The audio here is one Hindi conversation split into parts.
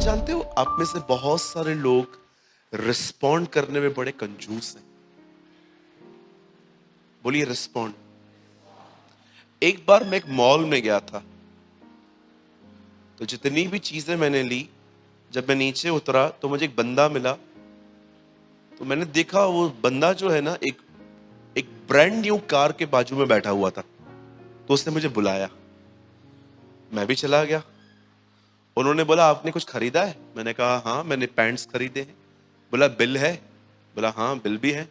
जानते हो आप में से बहुत सारे लोग रिस्पॉन्ड करने में बड़े कंजूस हैं। बोलिए रिस्पॉन्ड। एक बार मैं एक मॉल में गया था, तो जितनी भी चीजें मैंने ली, जब मैं नीचे उतरा तो मुझे एक बंदा मिला। तो मैंने देखा वो बंदा जो है ना, एक ब्रांड न्यू कार के बाजू में बैठा हुआ था। तो उसने मुझे बुलाया, मैं भी चला गया। उन्होंने बोला आपने कुछ खरीदा है? मैंने कहा हाँ, मैंने पैंट्स खरीदे हैं। बोला बिल है? बोला हाँ बिल भी है।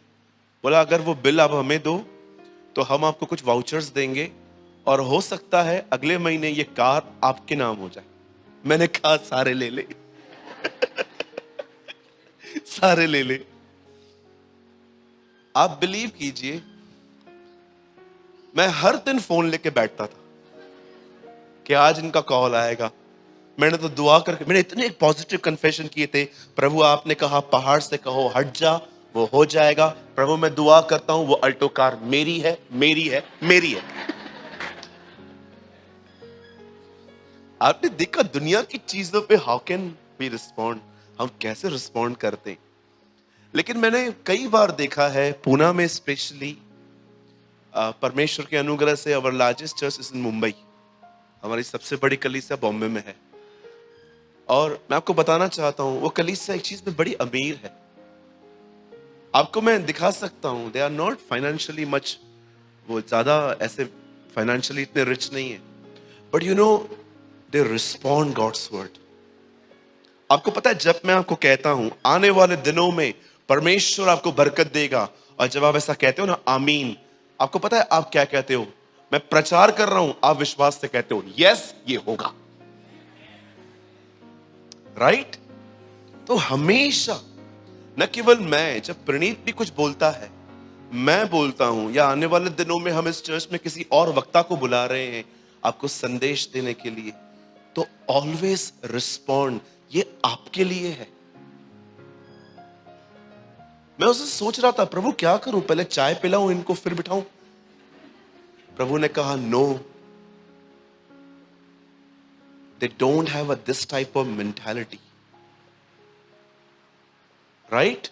बोला अगर वो बिल आप हमें दो तो हम आपको कुछ वाउचर्स देंगे और हो सकता है अगले महीने ये कार आपके नाम हो जाए। मैंने कहा सारे ले ले, सारे ले ले। आप बिलीव कीजिए, मैं हर दिन फोन लेके बैठता था कि आज इनका कॉल आएगा। मैंने तो दुआ करके, मैंने इतने पॉजिटिव कन्फेशन किए थे। प्रभु आपने कहा पहाड़ से कहो हट जा, वो हो जाएगा। प्रभु मैं दुआ करता हूं वो अल्टो कार मेरी है, मेरी है, मेरी है। आपने देखा दुनिया की चीजों पे हाउ कैन वी रिस्पॉन्ड, हम कैसे रिस्पॉन्ड करते हैं। लेकिन मैंने कई बार देखा है, पूना में स्पेशली, परमेश्वर के अनुग्रह से our largest church is in Mumbai. हमारी सबसे बड़ी कलीसिया बॉम्बे में है। और मैं आपको बताना चाहता हूं वो कलीसिया एक चीज में बड़ी अमीर है। आपको मैं दिखा सकता हूं, they are not financially much, वो ज्यादा ऐसे फाइनेंशियली इतने रिच नहीं है, but you know they respond God's word. आपको पता है जब मैं आपको कहता हूं आने वाले दिनों में परमेश्वर आपको बरकत देगा, और जब आप ऐसा कहते हो ना आमीन, आपको पता है आप क्या कहते हो? मैं प्रचार कर रहा हूं, आप विश्वास से कहते हो यस ये होगा, राइट? तो हमेशा, न केवल मैं, जब प्रणीत भी कुछ बोलता है, मैं बोलता हूं, या आने वाले दिनों में हम इस चर्च में किसी और वक्ता को बुला रहे हैं आपको संदेश देने के लिए, तो ऑलवेज रिस्पॉन्ड, ये आपके लिए है। मैं उसे सोच रहा था प्रभु क्या करूं, पहले चाय पिलाऊं इनको फिर बिठाऊं। प्रभु ने कहा no, they don't have this type of mentality, right?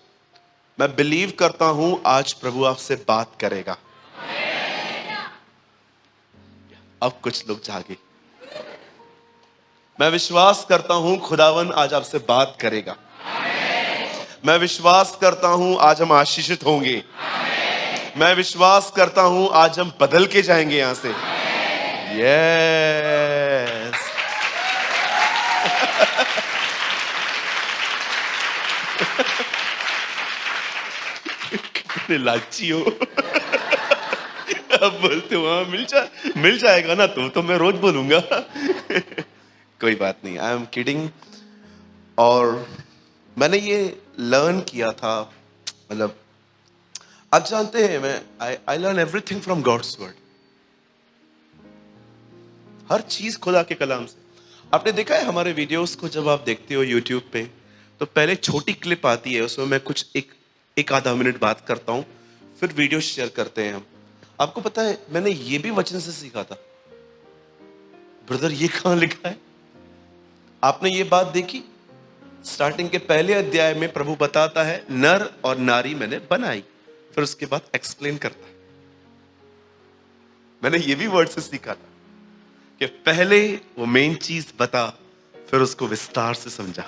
मैं बिलीव करता हूं आज प्रभु आपसे बात करेगा। अब कुछ लोग जागे। मैं विश्वास करता हूं खुदावन आज आपसे बात करेगा। मैं विश्वास करता हूं आज हम आशीषित होंगे। मैं विश्वास करता हूं आज हम बदल के जाएंगे यहां से। यस। कितने लालची हो। अब बोलते हो हाँ मिल जाएगा ना, तो मैं रोज बोलूंगा। कोई बात नहीं, आई एम किडिंग। और मैंने ये लर्न किया था, मतलब आप जानते हैं मैं I learn everything from God's word. हर चीज खुदा के कलाम से। आपने देखा है हमारे वीडियोस को जब आप देखते हो यूट्यूब पे, तो पहले छोटी क्लिप आती है, उसमें मैं कुछ एक आधा मिनट बात करता हूं, फिर वीडियो शेयर करते हैं हम। आपको पता है मैंने ये भी वचन से सीखा था। ब्रदर ये कहां लिखा है? आपने ये बात देखी? स्टार्टिंग के पहले अध्याय में प्रभु बताता है नर और नारी मैंने बनाई, फिर उसके बाद एक्सप्लेन करता है। मैंने ये भी वर्ड से सीखा था कि पहले वो मेन चीज बता, फिर उसको विस्तार से समझा।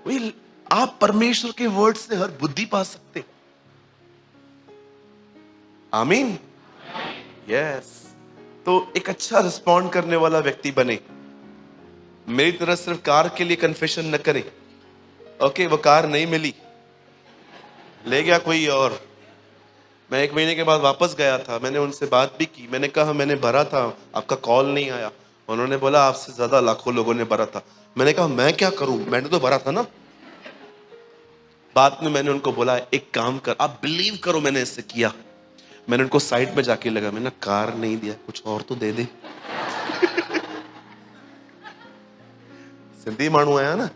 वही आप परमेश्वर के वर्ड से हर बुद्धि पा सकते। आमीन। यस। तो एक अच्छा रिस्पॉन्ड करने वाला व्यक्ति बने। मेरी तरह सिर्फ कार के लिए कन्फेशन न करें। ओके, वो कार नहीं मिली, ले गया कोई और। मैं 1 महीने के बाद वापस गया था, मैंने उनसे बात भी की। मैंने कहा मैंने भरा था, आपका कॉल नहीं आया। उन्होंने बोला आपसे ज्यादा लाखों लोगों ने भरा था। मैंने कहा मैं क्या करूं, मैंने तो भरा था ना। बाद में मैंने उनको बोला एक काम कर, आप बिलीव करो मैंने इससे किया। मैंने उनको साइड में जाके लगा, मैंने कार नहीं दिया, कुछ और तो दे दे। सिंधी मानू आया ना।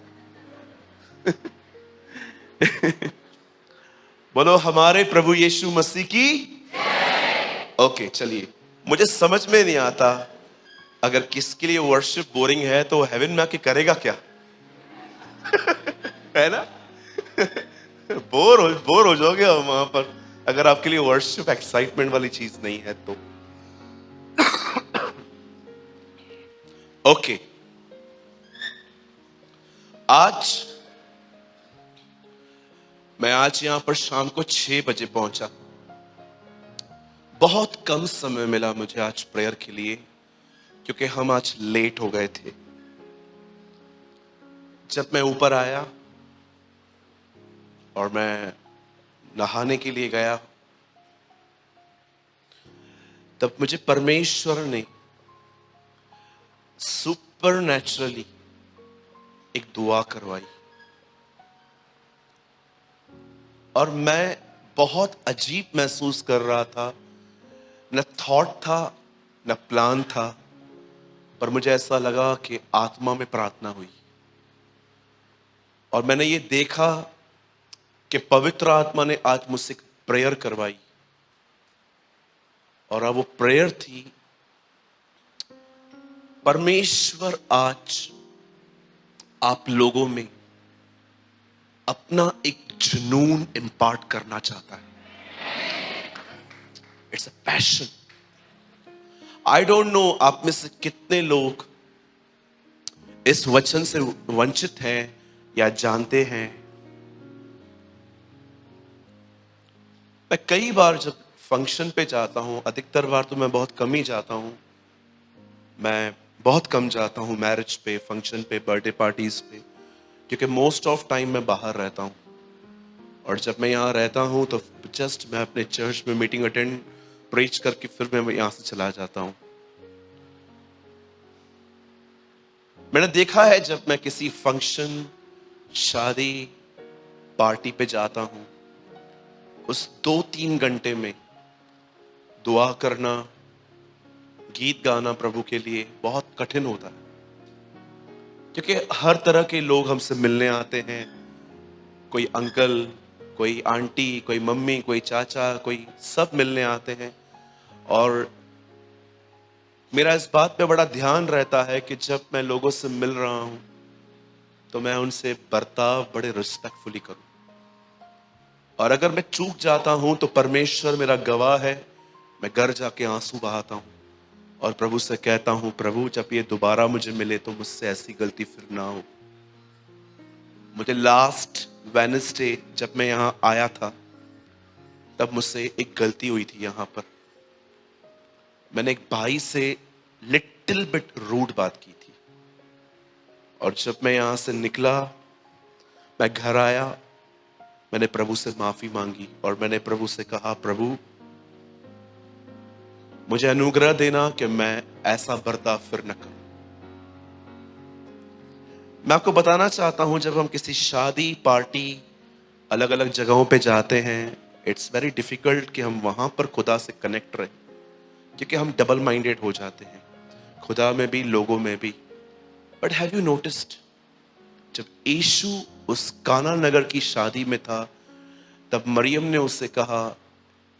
बोलो हमारे प्रभु यीशु मसीह की। ओके चलिए, मुझे समझ में नहीं आता, अगर किसके लिए वर्शिप बोरिंग है तो हेवन में आके करेगा क्या? है ना? बोर हो जाओगे वहां पर, अगर आपके लिए वर्शिप एक्साइटमेंट वाली चीज नहीं है तो। ओके, आज आज यहां पर शाम को 6 बजे पहुंचा। बहुत कम समय मिला मुझे आज प्रेयर के लिए, क्योंकि हम आज लेट हो गए थे। जब मैं ऊपर आया और मैं नहाने के लिए गया, तब मुझे परमेश्वर ने सुपर नेचुरली एक दुआ करवाई, और मैं बहुत अजीब महसूस कर रहा था। न थॉट था, न प्लान था, पर मुझे ऐसा लगा कि आत्मा में प्रार्थना हुई, और मैंने ये देखा कि पवित्र आत्मा ने आज मुझसे एक प्रेयर करवाई। और अब वो प्रेयर थी, परमेश्वर आज आप लोगों में अपना एक जुनून इंपार्ट करना चाहता है। It's a passion. I don't know आप में से कितने लोग इस वचन से वंचित हैं या जानते हैं। मैं कई बार जब फंक्शन पे जाता हूं, अधिकतर बार तो मैं बहुत कम ही जाता हूं, मैं बहुत कम जाता हूं मैरिज पे, फंक्शन पे, बर्थडे पार्टीज पे, क्योंकि मोस्ट ऑफ टाइम मैं बाहर रहता हूं। और जब मैं यहाँ रहता हूं तो जस्ट मैं अपने चर्च में मीटिंग अटेंड, प्रीच करके फिर मैं यहाँ से चला जाता हूं। मैंने देखा है जब मैं किसी फंक्शन, शादी, पार्टी पे जाता हूं, उस 2-3 घंटे में दुआ करना, गीत गाना प्रभु के लिए बहुत कठिन होता है, क्योंकि हर तरह के लोग हमसे मिलने आते हैं। कोई अंकल, कोई आंटी, कोई मम्मी, कोई चाचा, कोई सब मिलने आते हैं। और मेरा इस बात पे बड़ा ध्यान रहता है कि जब मैं लोगों से मिल रहा हूं तो मैं उनसे बर्ताव बड़े रिस्पेक्टफुली करूं। और अगर मैं चूक जाता हूं तो परमेश्वर मेरा गवाह है, मैं घर जाके आंसू बहाता हूं और प्रभु से कहता हूं, प्रभु जब ये दोबारा मुझे मिले तो मुझसे ऐसी गलती फिर ना हो। मुझे लास्ट वेडनेसडे जब मैं यहां आया था, तब मुझसे एक गलती हुई थी। यहां पर मैंने एक भाई से लिटिल बिट रूड बात की थी, और जब मैं यहां से निकला, मैं घर आया, मैंने प्रभु से माफी मांगी और मैंने प्रभु से कहा, प्रभु मुझे अनुग्रह देना कि मैं ऐसा बर्ताव फिर न करूं। मैं आपको बताना चाहता हूं, जब हम किसी शादी, पार्टी, अलग अलग जगहों पे जाते हैं, इट्स वेरी डिफिकल्ट कि हम वहां पर खुदा से कनेक्ट रहे, क्योंकि हम डबल माइंडेड हो जाते हैं, खुदा में भी, लोगों में भी। बट हैव यू नोटिस्ड, जब यीशु उस काना नगर की शादी में था, तब मरियम ने उससे कहा,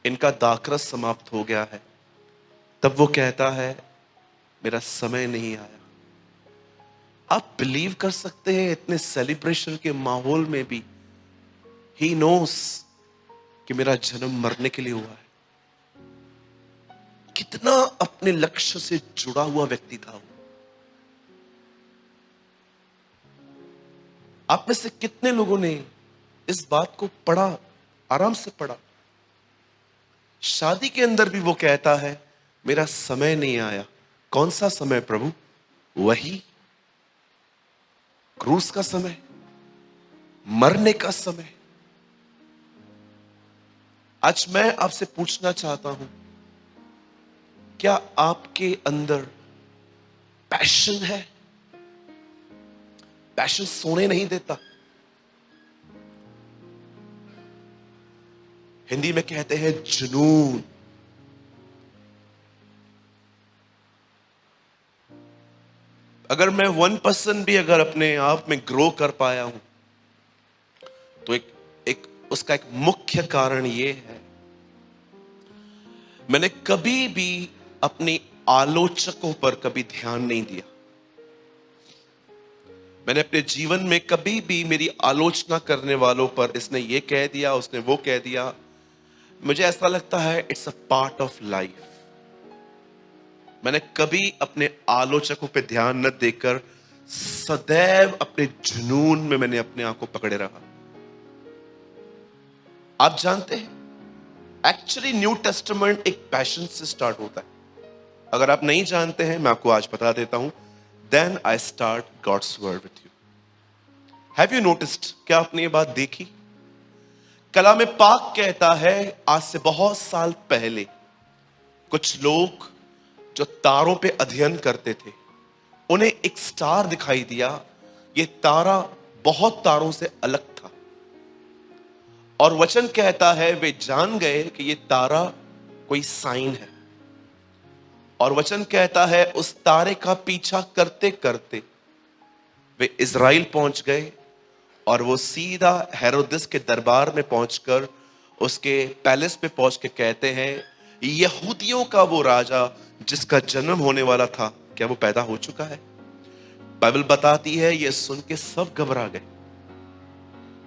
इनका दाखरस समाप्त हो गया है। तब वो कहता है, मेरा समय नहीं आया। आप बिलीव कर सकते हैं, इतने सेलिब्रेशन के माहौल में भी ही नोस कि मेरा जन्म मरने के लिए हुआ है। कितना अपने लक्ष्य से जुड़ा हुआ व्यक्ति था वो। आप में से कितने लोगों ने इस बात को पढ़ा, आराम से पढ़ा? शादी के अंदर भी वो कहता है, मेरा समय नहीं आया। कौन सा समय प्रभु? वही क्रूस का समय, मरने का समय। आज मैं आपसे पूछना चाहता हूं, क्या आपके अंदर पैशन है? पैशन सोने नहीं देता। हिंदी में कहते हैं जुनून। अगर मैं 1% भी अगर अपने आप में ग्रो कर पाया हूं, तो एक एक उसका एक मुख्य कारण यह है, मैंने कभी भी अपने आलोचकों पर कभी ध्यान नहीं दिया। मैंने अपने जीवन में कभी भी मेरी आलोचना करने वालों पर इसने ये कह दिया, उसने वो कह दिया, मुझे ऐसा लगता है it's a part of life. मैंने कभी अपने आलोचकों पे ध्यान न देकर सदैव अपने जुनून में मैंने अपने आप को पकड़े रहा। आप जानते हैं एक्चुअली न्यू टेस्टामेंट एक पैशन से स्टार्ट होता है। अगर आप नहीं जानते हैं, मैं आपको आज बता देता हूं। Then I start God's word with you. Have you noticed, क्या आपने ये बात देखी? कलाम पाक कहता है आज से बहुत साल पहले कुछ लोग जो तारों पे अध्ययन करते थे, उन्हें एक स्टार दिखाई दिया। ये तारा बहुत तारों से अलग था और वचन कहता है वे जान गए कि ये तारा कोई साइन है। और वचन कहता है उस तारे का पीछा करते करते वे इज़राइल पहुंच गए और वो सीधा हेरोदिस के दरबार में पहुंचकर उसके पैलेस पे पहुंच के कहते हैं यहूदियों का वो राजा जिसका जन्म होने वाला था, क्या वो पैदा हो चुका है? बाइबल बताती है ये सुन के सब घबरा गए,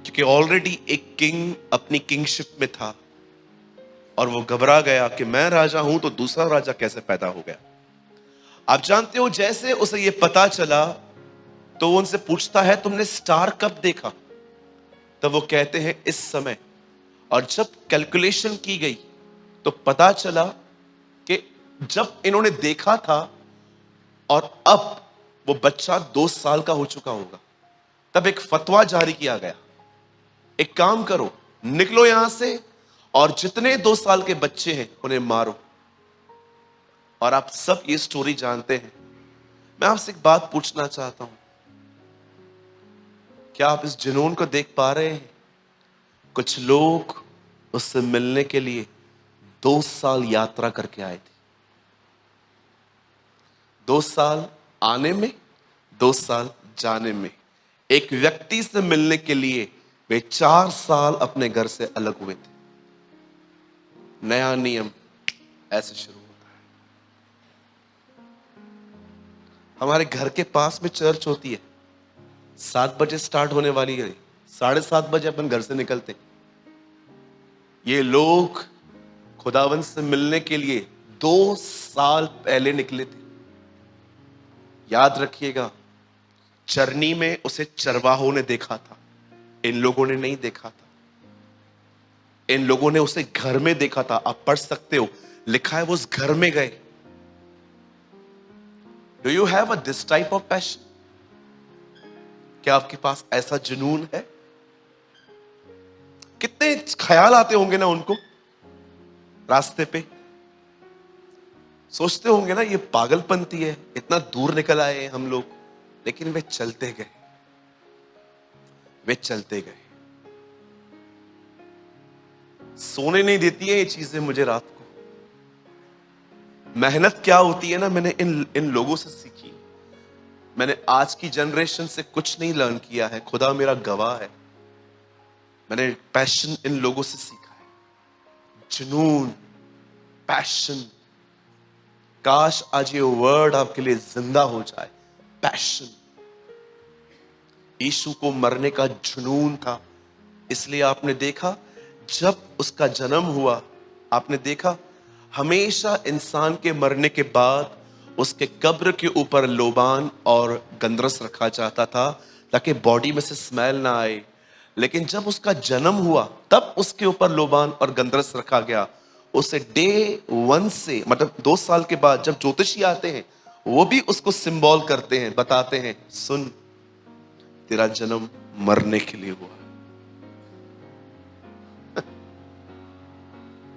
क्योंकि ऑलरेडी एक किंग अपनी किंगशिप में था और वो घबरा गया कि मैं राजा हूं तो दूसरा राजा कैसे पैदा हो गया। आप जानते हो जैसे उसे ये पता चला तो वो उनसे पूछता है तुमने स्टार कब देखा? तब वो कहते हैं इस समय। और जब कैलकुलेशन की गई तो पता चला कि जब इन्होंने देखा था और अब वो बच्चा 2 साल का हो चुका होगा, तब एक फतवा जारी किया गया, एक काम करो, निकलो यहां से और जितने 2 साल के बच्चे हैं उन्हें मारो। और आप सब ये स्टोरी जानते हैं। मैं आपसे एक बात पूछना चाहता हूं, क्या आप इस जुनून को देख पा रहे हैं? कुछ लोग उससे मिलने के लिए 2 साल यात्रा करके आए थे। 2 साल आने में, 2 साल जाने में। एक व्यक्ति से मिलने के लिए वे 4 साल अपने घर से अलग हुए थे। नया नियम ऐसे शुरू होता है। हमारे घर के पास में चर्च होती है, 7 बजे स्टार्ट होने वाली है, 7:30 बजे अपन घर से निकलते। ये लोग खुदावन से मिलने के लिए 2 साल पहले निकले थे। याद रखिएगा, चरनी में उसे चरवाहों ने देखा था, इन लोगों ने नहीं देखा था। इन लोगों ने उसे घर में देखा था। आप पढ़ सकते हो, लिखा है वो उस घर में गए। Do you have this type of passion? क्या आपके पास ऐसा जुनून है? कितने ख्याल आते होंगे ना उनको रास्ते पे। सोचते होंगे ना ये पागलपंती है, इतना दूर निकल आए हम लोग, लेकिन वे चलते गए, वे चलते गए। सोने नहीं देती है ये चीजें मुझे रात को। मेहनत क्या होती है ना, मैंने इन लोगों से सीखी। मैंने आज की जनरेशन से कुछ नहीं लर्न किया है, खुदा मेरा गवाह है। मैंने पैशन इन लोगों से सीखा है, जुनून, पैशन। काश आज ये वर्ड आपके लिए जिंदा हो जाए, पैशन। यीशु को मरने का जुनून था, इसलिए आपने देखा जब उसका जन्म हुआ, आपने देखा हमेशा इंसान के मरने के बाद उसके कब्र के ऊपर लोबान और गंदरस रखा जाता था ताकि बॉडी में से स्मेल ना आए। लेकिन जब उसका जन्म हुआ तब उसके ऊपर लोबान और गंदरस रखा गया। उसे डे 1 से, मतलब 2 साल के बाद जब ज्योतिषी आते हैं वो भी उसको सिंबल करते हैं, बताते हैं सुन तेरा जन्म मरने के लिए हुआ।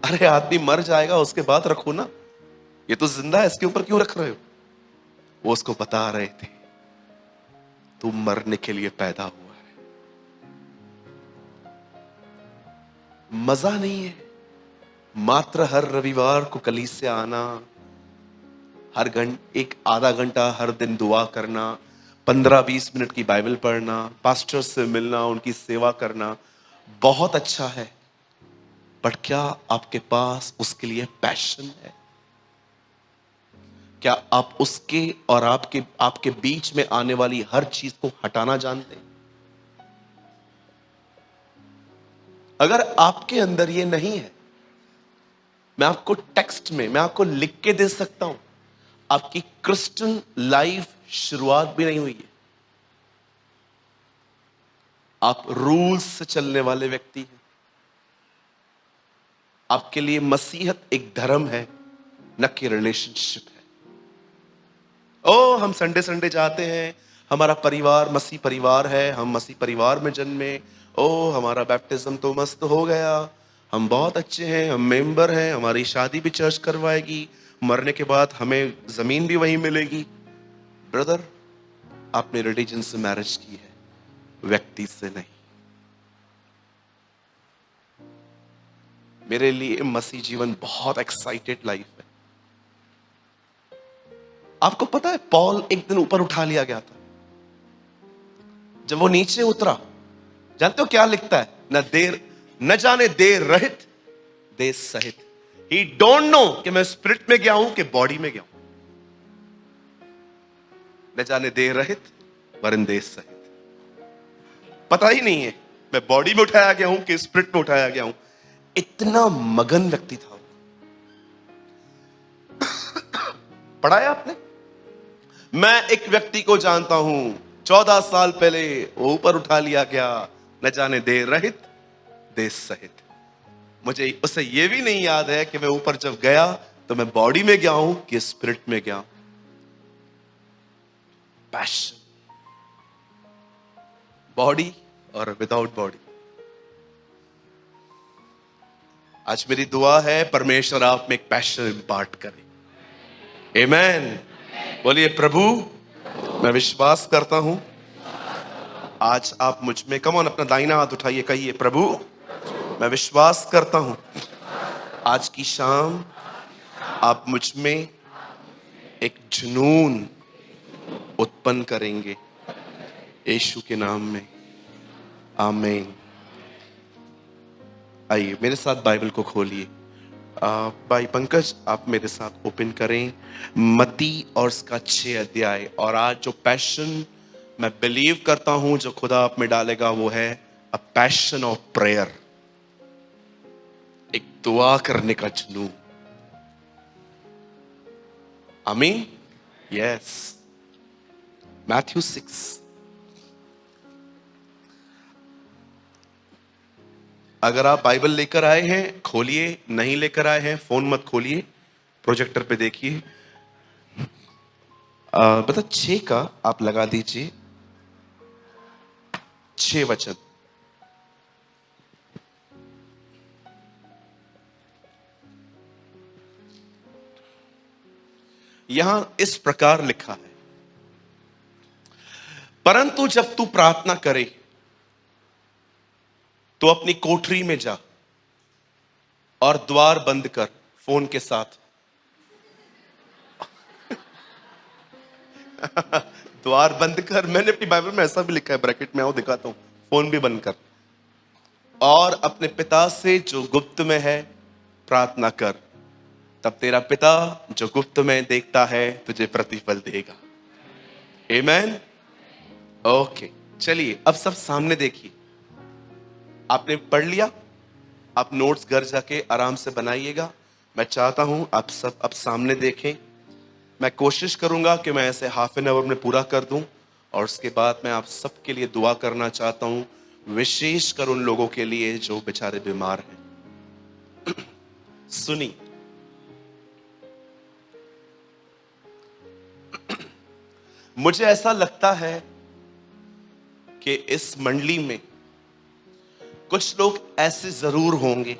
अरे आदमी मर जाएगा उसके बाद रखो ना, ये तो जिंदा है, इसके ऊपर क्यों रख रहे हो? वो उसको बता रहे थे तू मरने के लिए पैदा हुआ है। मजा नहीं है मात्र हर रविवार को कलीस से आना, हर एक आधा घंटा हर दिन दुआ करना, 15-20 मिनट की बाइबल पढ़ना, पास्टर से मिलना, उनकी सेवा करना, बहुत अच्छा है। बट क्या आपके पास उसके लिए पैशन है? क्या आप उसके और आपके आपके बीच में आने वाली हर चीज को हटाना जानते हैं? अगर आपके अंदर ये नहीं है, मैं आपको टेक्स्ट में, मैं आपको लिख के दे सकता हूं, आपकी क्रिश्चियन लाइफ शुरुआत भी नहीं हुई है। आप रूल्स से चलने वाले व्यक्ति हैं। आपके लिए मसीहत एक धर्म है, न कि रिलेशनशिप है। ओ, हम संडे संडे जाते हैं, हमारा परिवार मसीह परिवार है, हम मसीह परिवार में जन्मे, ओ हमारा बैप्टिज्म तो मस्त हो गया, हम बहुत अच्छे हैं, हम मेंबर हैं, हमारी शादी भी चर्च करवाएगी, मरने के बाद हमें जमीन भी वहीं मिलेगी। ब्रदर, आपने रिलीजन से मैरिज की है, व्यक्ति से नहीं। मेरे लिए मसीह जीवन बहुत एक्साइटेड लाइफ है। आपको पता है, पॉल एक दिन ऊपर उठा लिया गया था। जब वो नीचे उतरा, जानते हो क्या लिखता है? न जाने देर रहित देश सहित। ही डोंट नो कि मैं स्पिरिट में गया हूं कि बॉडी में गया हूं। न जाने देर रहित वरन देश सहित। पता ही नहीं है मैं बॉडी में उठाया गया हूं कि स्पिरिट में उठाया गया हूं। इतना मगन व्यक्ति था। पढ़ा है आपने? मैं एक व्यक्ति को जानता हूं, 14 साल पहले वो ऊपर उठा लिया गया, न जाने देर रहित देश सहित। मुझे उसे यह भी नहीं याद है कि मैं ऊपर जब गया तो मैं बॉडी में गया हूं कि स्पिरिट में गया हूं। पैशन, बॉडी और विदाउट बॉडी। आज मेरी दुआ है परमेश्वर आप में एक पैशन इंपार्ट करे। आमेन। बोलिए, प्रभु मैं विश्वास करता हूं आज आप मुझ में, कम ऑन अपना दाहिना हाथ उठाइए, कहिए, प्रभु मैं विश्वास करता हूं आज की शाम आप मुझ में एक जुनून उत्पन्न करेंगे, यीशु के नाम में, आमीन। आइए मेरे साथ बाइबल को खोलिए। भाई पंकज, आप मेरे साथ ओपन करें मत्ती और उसका 6 अध्याय। और आज जो पैशन मैं बिलीव करता हूं जो खुदा आप में डालेगा वो है अ पैशन ऑफ प्रेयर, एक दुआ करने का जुनून। आमीन। Yes, Matthew 6। अगर आप बाइबल लेकर आए हैं खोलिए, नहीं लेकर आए हैं फोन मत खोलिए, प्रोजेक्टर पे देखिए। बता 6 का आप लगा दीजिए, 6 वचन। यहां इस प्रकार लिखा है, परंतु जब तू प्रार्थना करे तो अपनी कोठरी में जा और द्वार बंद कर, फोन के साथ। द्वार बंद कर, मैंने अपनी बाइबल में ऐसा भी लिखा है ब्रैकेट में, आओ दिखाता हूं, फोन भी बंद कर, और अपने पिता से जो गुप्त में है प्रार्थना कर, तब तेरा पिता जो गुप्त में देखता है तुझे प्रतिफल देगा। आमीन। ओके, चलिए अब सब सामने देखिए। आपने पढ़ लिया, आप नोट्स घर जाके आराम से बनाइएगा। मैं चाहता हूं आप सब अब सामने देखें। मैं कोशिश करूंगा कि मैं ऐसे हाफ एन आवर में पूरा कर दूं, और उसके बाद मैं आप सबके लिए दुआ करना चाहता हूं, विशेषकर उन लोगों के लिए जो बेचारे बीमार हैं। सुनी, मुझे ऐसा लगता है कि इस मंडली में कुछ लोग ऐसे जरूर होंगे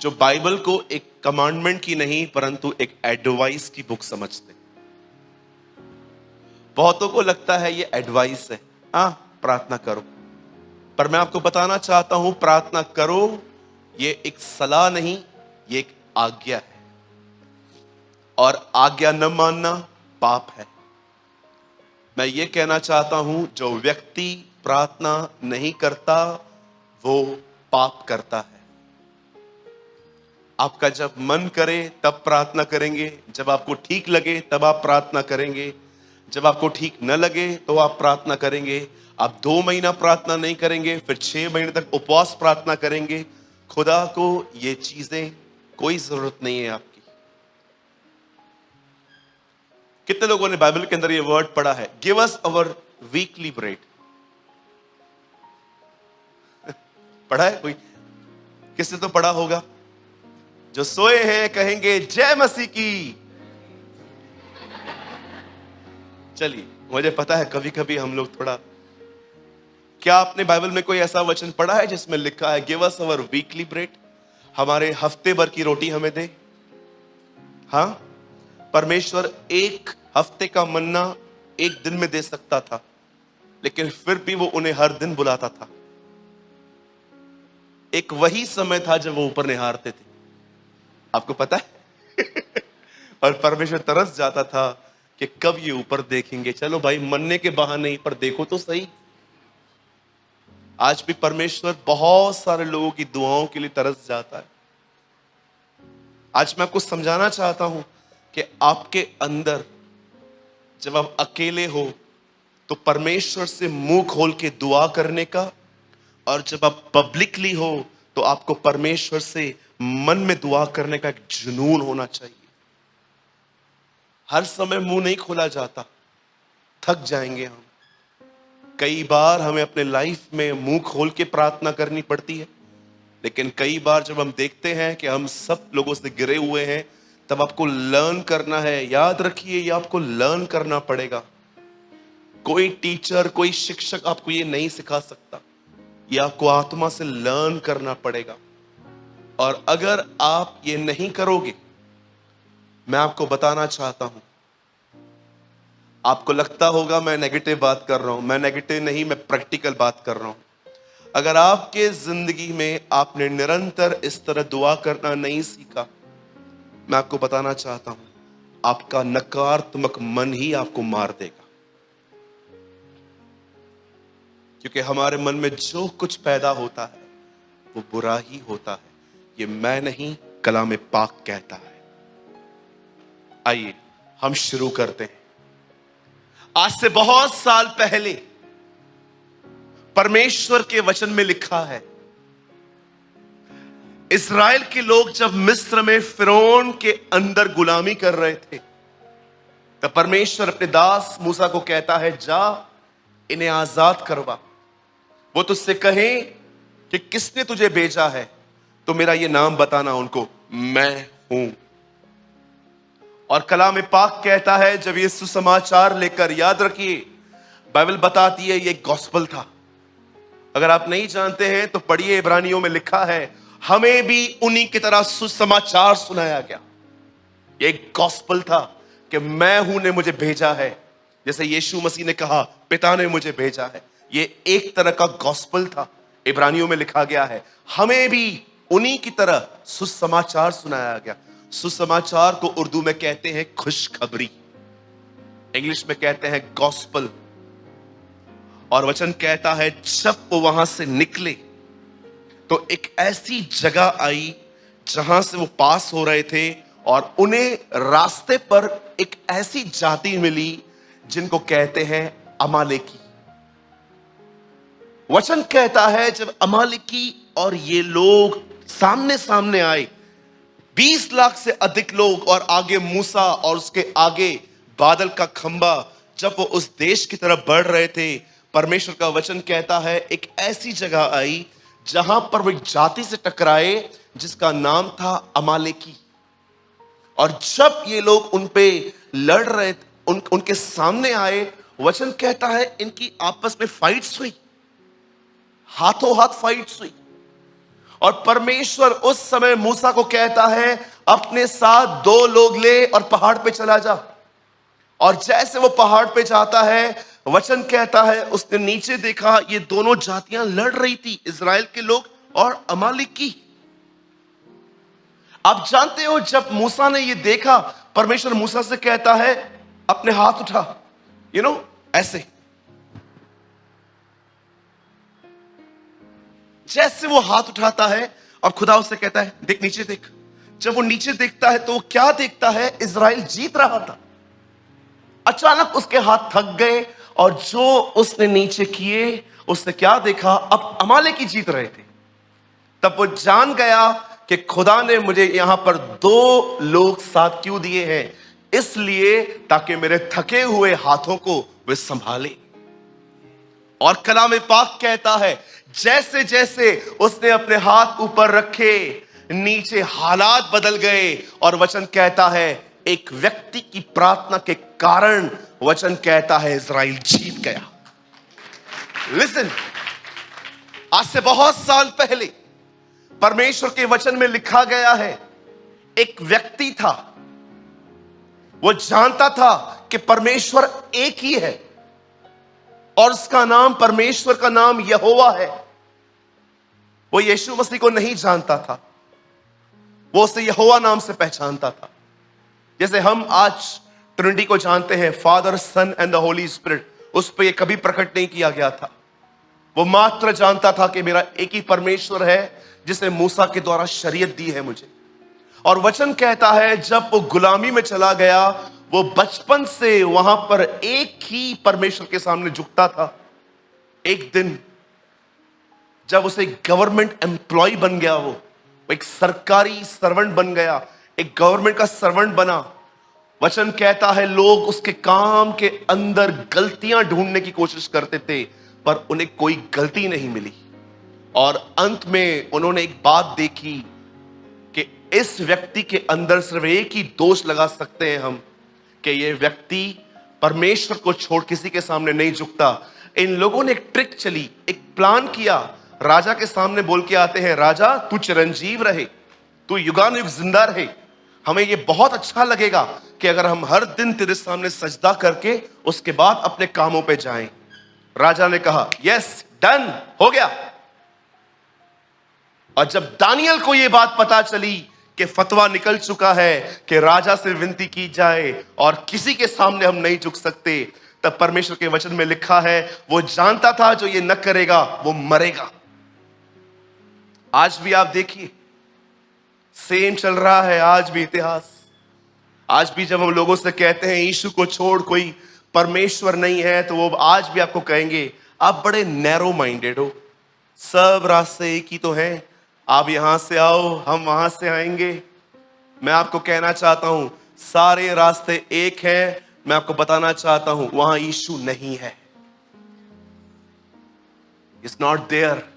जो बाइबल को एक कमांडमेंट की नहीं परंतु एक एडवाइस की बुक समझते। बहुतों को लगता है ये एडवाइस है, हाँ प्रार्थना करो, पर मैं आपको बताना चाहता हूं प्रार्थना करो ये एक सलाह नहीं, ये एक आज्ञा है, और आज्ञा न मानना पाप है। मैं ये कहना चाहता हूं जो व्यक्ति प्रार्थना नहीं करता वो पाप करता है। आपका जब मन करे तब प्रार्थना करेंगे, जब आपको ठीक लगे तब आप प्रार्थना करेंगे, जब आपको ठीक न लगे तो आप प्रार्थना करेंगे। आप 2 महीना प्रार्थना नहीं करेंगे, फिर 6 महीने तक उपवास प्रार्थना करेंगे। खुदा को ये चीजें कोई जरूरत नहीं है आपकी। कितने लोगों ने बाइबल के अंदर ये वर्ड पढ़ा है, गिव अस अवर वीकली ब्रेड? पढ़ा है कोई? किसने तो पढ़ा होगा। जो सोए हैं कहेंगे जय मसीह की। चलिए, मुझे पता है कभी कभी हम लोग थोड़ा, क्या आपने बाइबल में कोई ऐसा वचन पढ़ा है जिसमें लिखा है गिव अस अवर वीकली ब्रेड? हमारे हफ्ते भर की रोटी हमें दे। हाँ, परमेश्वर एक हफ्ते का मन्ना एक दिन में दे सकता था, लेकिन फिर भी वो उन्हें हर दिन बुलाता था। एक वही समय था जब वो ऊपर निहारते थे, आपको पता है? और परमेश्वर तरस जाता था कि कब ये ऊपर देखेंगे। चलो भाई, मरने के बहाने ही पर देखो तो सही। आज भी परमेश्वर बहुत सारे लोगों की दुआओं के लिए तरस जाता है। आज मैं आपको समझाना चाहता हूं कि आपके अंदर जब आप अकेले हो तो परमेश्वर से मुंह खोल के दुआ करने का, और जब आप पब्लिकली हो तो आपको परमेश्वर से मन में दुआ करने का एक जुनून होना चाहिए। हर समय मुंह नहीं खोला जाता, थक जाएंगे हम। कई बार हमें अपने लाइफ में मुंह खोल के प्रार्थना करनी पड़ती है, लेकिन कई बार जब हम देखते हैं कि हम सब लोगों से गिरे हुए हैं, तब आपको लर्न करना है। याद रखिए, ये आपको लर्न करना पड़ेगा। कोई टीचर, कोई शिक्षक आपको ये नहीं सिखा सकता, ये आपको आत्मा से लर्न करना पड़ेगा। और अगर आप ये नहीं करोगे, मैं आपको बताना चाहता हूं, आपको लगता होगा मैं नेगेटिव बात कर रहा हूं। मैं नेगेटिव नहीं, मैं प्रैक्टिकल बात कर रहा हूं। अगर आपके जिंदगी में आपने निरंतर इस तरह दुआ करना नहीं सीखा, मैं आपको बताना चाहता हूं, आपका नकारात्मक मन ही आपको मार देगा। क्योंकि हमारे मन में जो कुछ पैदा होता है वो बुरा ही होता है। ये मैं नहीं, कलाम पाक कहता है। आइए हम शुरू करते हैं। आज से बहुत साल पहले परमेश्वर के वचन में लिखा है, इस्राएल के लोग जब मिस्र में फिरौन के अंदर गुलामी कर रहे थे, तब परमेश्वर अपने दास मूसा को कहता है, जा इन्हें आजाद करवा। वो तुझसे कहें कि किसने तुझे भेजा है, तो मेरा ये नाम बताना उनको, मैं हूं। और कलाम पाक कहता है, जब ये सुसमाचार लेकर, याद रखिए बाइबल बताती है ये गॉस्पल था। अगर आप नहीं जानते हैं तो पढ़िए, इब्रानियों में लिखा है, हमें भी उन्हीं की तरह सुसमाचार सुनाया गया। ये एक गॉस्पल था कि मैं हूं ने मुझे भेजा है। जैसे यीशु मसीह ने कहा पिता ने मुझे भेजा है, ये एक तरह का गॉस्पल था। इब्रानियों में लिखा गया है, हमें भी उन्हीं की तरह सुसमाचार सुनाया गया। सुसमाचार को उर्दू में कहते हैं खुशखबरी, इंग्लिश में कहते हैं गॉस्पल। और वचन कहता है, जब वो वहां से निकले तो एक ऐसी जगह आई जहां से वो पास हो रहे थे, और उन्हें रास्ते पर एक ऐसी जाति मिली जिनको कहते हैं अमालेकी। वचन कहता है, जब अमालेकी और ये लोग सामने सामने आए, 20 लाख से अधिक लोग, और आगे मूसा और उसके आगे बादल का खंबा, जब वो उस देश की तरफ बढ़ रहे थे, परमेश्वर का वचन कहता है एक ऐसी जगह आई जहां पर वो एक जाति से टकराए जिसका नाम था अमालेकी। और जब ये लोग उन पे लड़ रहे, उनके सामने आए, वचन कहता है इनकी आपस में फाइट्स हुई, हाथों हाथ फाइट्स हुई। और परमेश्वर उस समय मूसा को कहता है, अपने साथ 2 लोग ले और पहाड़ पे चला जा। और जैसे वो पहाड़ पे जाता है, वचन कहता है उसने नीचे देखा, ये दोनों जातियां लड़ रही थी, इजराइल के लोग और अमालेकी। आप जानते हो, जब मूसा ने ये देखा, परमेश्वर मूसा से कहता है अपने हाथ उठा, ऐसे। जैसे वो हाथ उठाता है और खुदा उससे कहता है, देख नीचे देख, जब वो नीचे देखता है तो वो क्या देखता है? इजराइल जीत रहा था। अचानक उसके हाथ थक गए और जो उसने नीचे किए उसने क्या देखा? अब अमालेकी जीत रहे थे। तब वो जान गया कि खुदा ने मुझे यहां पर 2 लोग साथ क्यों दिए हैं? इसलिए ताकि मेरे थके हुए हाथों को वे संभाले। और कलाम पाक कहता है जैसे जैसे उसने अपने हाथ ऊपर रखे नीचे हालात बदल गए। और वचन कहता है एक व्यक्ति की प्रार्थना के कारण, वचन कहता है इजराइल जीत गया। लिसन, आज से बहुत साल पहले परमेश्वर के वचन में लिखा गया है, एक व्यक्ति था, वो जानता था कि परमेश्वर एक ही है और उसका नाम, परमेश्वर का नाम यहोवा है। वो यीशु मसीह को नहीं जानता था, वो उसे यहोवा नाम से पहचानता था। जैसे हम आज ट्रिनिटी को जानते हैं, Father, Son and the Holy Spirit, उस पर यह कभी प्रकट नहीं किया गया था। वो मात्र जानता था कि मेरा एक ही परमेश्वर है जिसने मूसा के द्वारा शरीयत दी है मुझे। और वचन कहता है जब वो गुलामी में चला गया, वो बचपन से वहां पर एक ही परमेश्वर के सामने झुकता था। एक दिन जब उसे गवर्नमेंट एम्प्लॉय बन गया, वो एक सरकारी सर्वेंट बन गया, एक गवर्नमेंट का सर्वेंट बना। वचन कहता है लोग उसके काम के अंदर गलतियां ढूंढने की कोशिश करते थे, पर उन्हें कोई गलती नहीं मिली। और अंत में उन्होंने एक बात देखी कि इस व्यक्ति के अंदर सिर्फ एक ही दोष लगा सकते हैं हम, कि ये व्यक्ति परमेश्वर को छोड़ किसी के सामने नहीं झुकता। इन लोगों ने एक ट्रिक चली, एक प्लान किया। राजा के सामने बोल के आते हैं, राजा तू चिरंजीव रहे, तू युगानुयुग जिंदा रहे, हमें ये बहुत अच्छा लगेगा कि अगर हम हर दिन तेरे सामने सजदा करके उसके बाद अपने कामों पे जाएं। राजा ने कहा यस, डन, हो गया। और जब दानियल को यह बात पता चली कि फतवा निकल चुका है कि राजा से विनती की जाए और किसी के सामने हम नहीं झुक सकते, तब परमेश्वर के वचन में लिखा है वो जानता था जो ये न करेगा वो मरेगा। आज भी आप देखिए सेम चल रहा है, आज भी इतिहास। आज भी जब हम लोगों से कहते हैं यीशु को छोड़ कोई परमेश्वर नहीं है, तो वो आज भी आपको कहेंगे आप बड़े नैरो माइंडेड हो, सब रास्ते एक ही तो हैं, आप यहां से आओ हम वहां से आएंगे। मैं आपको कहना चाहता हूं सारे रास्ते एक हैं। मैं आपको बताना चाहता हूं वहां यीशु नहीं है, इट्स नॉट देयर।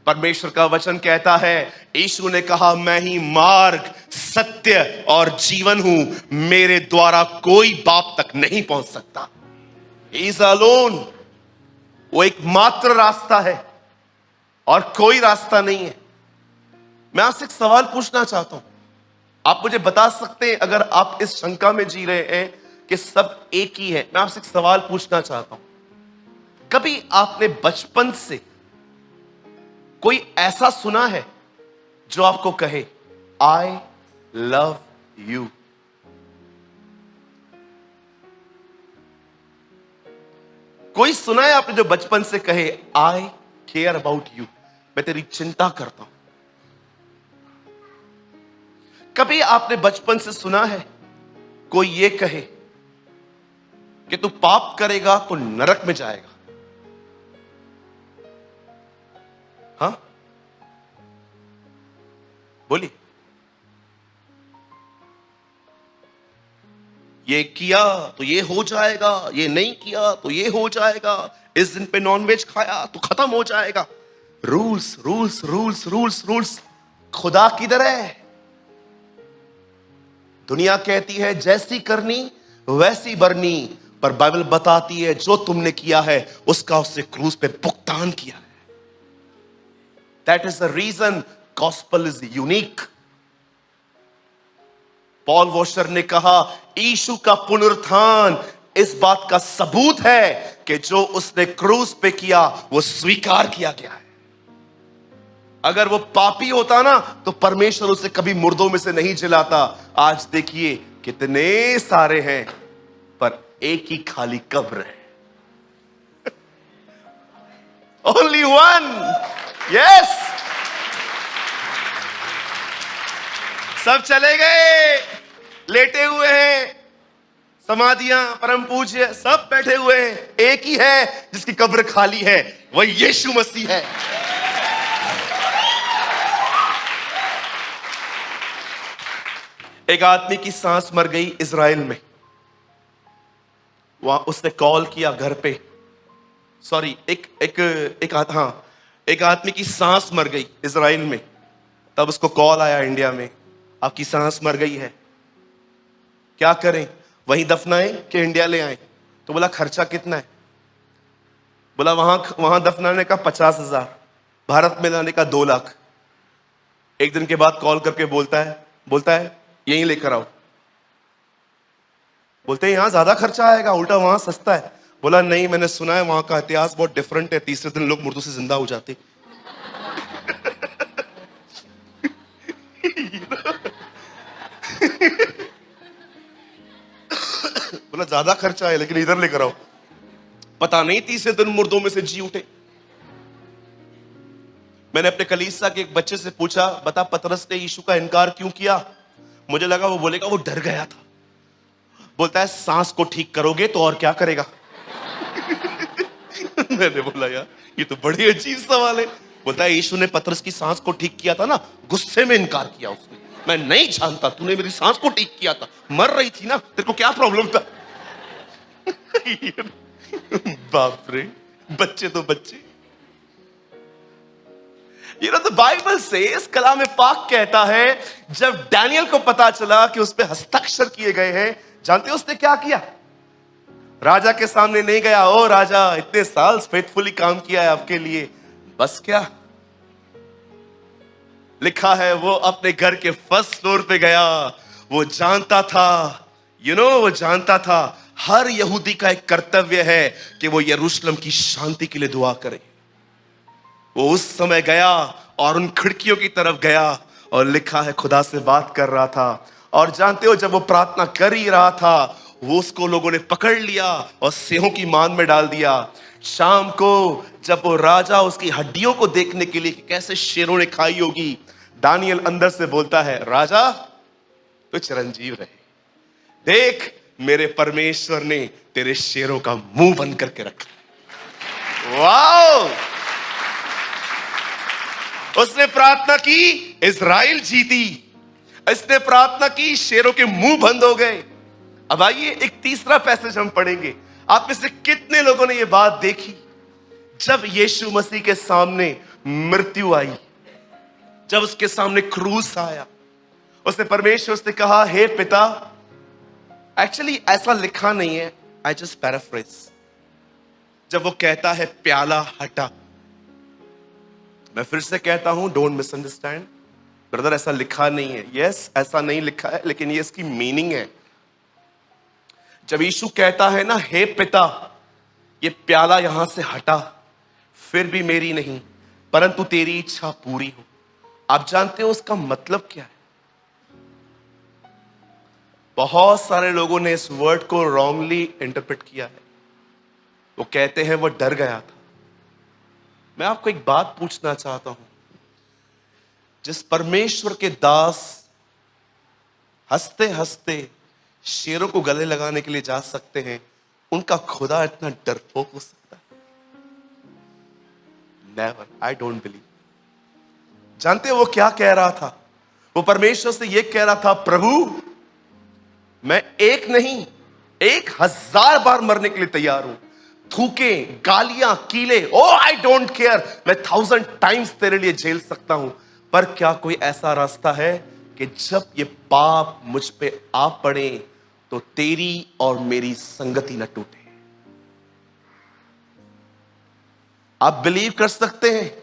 परमेश्वर का वचन कहता है, यीशु ने कहा मैं ही मार्ग, सत्य और जीवन हूं, मेरे द्वारा कोई बाप तक नहीं पहुंच सकता। ही इज अलोन, वो एकमात्र रास्ता है और कोई रास्ता नहीं है। मैं आपसे एक सवाल पूछना चाहता हूं, आप मुझे बता सकते हैं अगर आप इस शंका में जी रहे हैं कि सब एक ही है? मैं आपसे एक सवाल पूछना चाहता हूं, कभी आपने बचपन से कोई ऐसा सुना है जो आपको कहे आई लव यू? कोई सुना है आपने जो बचपन से कहे आई केयर अबाउट यू, मैं तेरी चिंता करता हूं? कभी आपने बचपन से सुना है कोई ये कहे कि तू पाप करेगा तो नरक में जाएगा? हाँ बोलिए। ये किया तो ये हो जाएगा, ये नहीं किया तो ये हो जाएगा, इस दिन पे नॉनवेज खाया तो खत्म हो जाएगा। Rules rules rules rules rules. खुदा किधर है? दुनिया कहती है जैसी करनी वैसी भरनी, पर बाइबल बताती है जो तुमने किया है उसका उससे क्रूस पे भुगतान किया है। That is the reason gospel is unique. Paul Washer ने कहा यीशु का पुनरुत्थान इस बात का सबूत है कि जो उसने क्रूस पे किया वो स्वीकार किया गया है। अगर वो पापी होता ना तो परमेश्वर उसे कभी मुर्दों में से नहीं जिलाता। आज देखिए कितने सारे हैं पर एक ही खाली कब्र है। Only one. यस, सब चले गए, लेटे हुए हैं, समाधियां, परम पूज्य सब बैठे हुए हैं। एक ही है जिसकी कब्र खाली है, वह यीशु मसीह है। एक आदमी की सांस मर गई इजराइल में, वहां उसने कॉल किया घर पे, सॉरी एक आदमी की सांस मर गई इजराइल में, तब उसको कॉल आया इंडिया में, आपकी सांस मर गई है, क्या करें, वहीं दफनाएं कि इंडिया ले आए? तो बोला खर्चा कितना है? बोला वहां दफनाने का 50,000, भारत में लाने का 2 लाख। एक दिन के बाद कॉल करके बोलता है यहीं लेकर आओ। बोलते हैं यहां ज्यादा खर्चा आएगा, उल्टा वहां सस्ता है। बोला नहीं, मैंने सुना है वहां का इतिहास बहुत डिफरेंट है, तीसरे दिन लोग मुर्दों से जिंदा हो जाते। बोला ज्यादा खर्चा है लेकिन इधर लेकर आओ। पता नहीं तीसरे दिन मुर्दों में से जी उठे। मैंने अपने कलीसिया के एक बच्चे से पूछा, बता पतरस ने यीशु का इनकार क्यों किया? मुझे लगा वो बोलेगा वो डर गया था। बोलता है सांस को ठीक करोगे तो और क्या करेगा? मैंने बोला यार ये तो बड़ी अजीब सवाल है। बोलता है यीशु ने पतरस की सांस को ठीक किया था ना, गुस्से में इनकार किया उसने। मैं नहीं जानता, तूने मेरी सांस को ठीक किया था, मर रही थी ना, तेरे को क्या प्रॉब्लम था? बाप रे, बच्चे तो बच्चे। You know, the Bible says, कलाम पाक कहता है, जब डैनियल को पता चला कि उस पे हस्ताक्षर किए गए हैं, जानते हो उसने क्या किया? राजा के सामने नहीं गया, ओ राजा इतने साल फेथफुली काम किया है आपके लिए, बस क्या? लिखा है वो अपने घर के फर्स्ट फ्लोर पे गया। वो जानता था, वो जानता था हर यहूदी का एक कर्तव्य है कि वो यरूशलेम की शांति के लिए दुआ करे। वो उस समय गया और उन खिड़कियों की तरफ गया और लिखा है खुदा से बात कर रहा था। और जानते हो जब वो प्रार्थना कर ही रहा था, वो उसको लोगों ने पकड़ लिया और सिंहों की मान में डाल दिया। शाम को जब वो राजा उसकी हड्डियों को देखने के लिए कि कैसे शेरों ने खाई होगी, दानियल अंदर से बोलता है, राजा तो चिरंजीव रहे, देख मेरे परमेश्वर ने तेरे शेरों का मुंह बंद करके रखा। वाओ! उसने प्रार्थना की, इजराइल जीती। इसने प्रार्थना की, शेरों के मुंह बंद हो गए। अब आइए एक तीसरा पैसेज हम पढ़ेंगे। आप में से कितने लोगों ने यह बात देखी जब यीशु मसीह के सामने मृत्यु आई, जब उसके सामने क्रूस आया, उसने परमेश्वर से कहा, हे पिता, एक्चुअली ऐसा लिखा नहीं है, आई जस्ट पैराफ्रेज। जब वो कहता है प्याला हटा, मैं फिर से कहता हूं, डोंट मिसअंडरस्टैंड ब्रदर, ऐसा लिखा नहीं है। यस, ऐसा नहीं लिखा है, लेकिन ये इसकी मीनिंग है। जब यीशु कहता है ना, हे पिता, ये प्याला यहां से हटा, फिर भी मेरी नहीं परंतु तेरी इच्छा पूरी हो। आप जानते हो उसका मतलब क्या है? बहुत सारे लोगों ने इस वर्ड को रॉन्गली इंटरप्रेट किया है। वो कहते हैं वो डर गया था। मैं आपको एक बात पूछना चाहता हूं, जिस परमेश्वर के दास हंसते हंसते शेरों को गले लगाने के लिए जा सकते हैं, उनका खुदा इतना डरपोक हो सकता है? Never, I don't believe. जानते हो वो क्या कह रहा था? वो परमेश्वर से ये कह रहा था, प्रभु मैं एक नहीं 1000 बार मरने के लिए तैयार हूं, थूके, गालियां, कीले, ओ आई डोंट केयर, मैं 1000 टाइम्स तेरे लिए झेल सकता हूं, पर क्या कोई ऐसा रास्ता है कि जब ये पाप मुझ पे आ पड़े तो तेरी और मेरी संगति न टूटे? आप बिलीव कर सकते हैं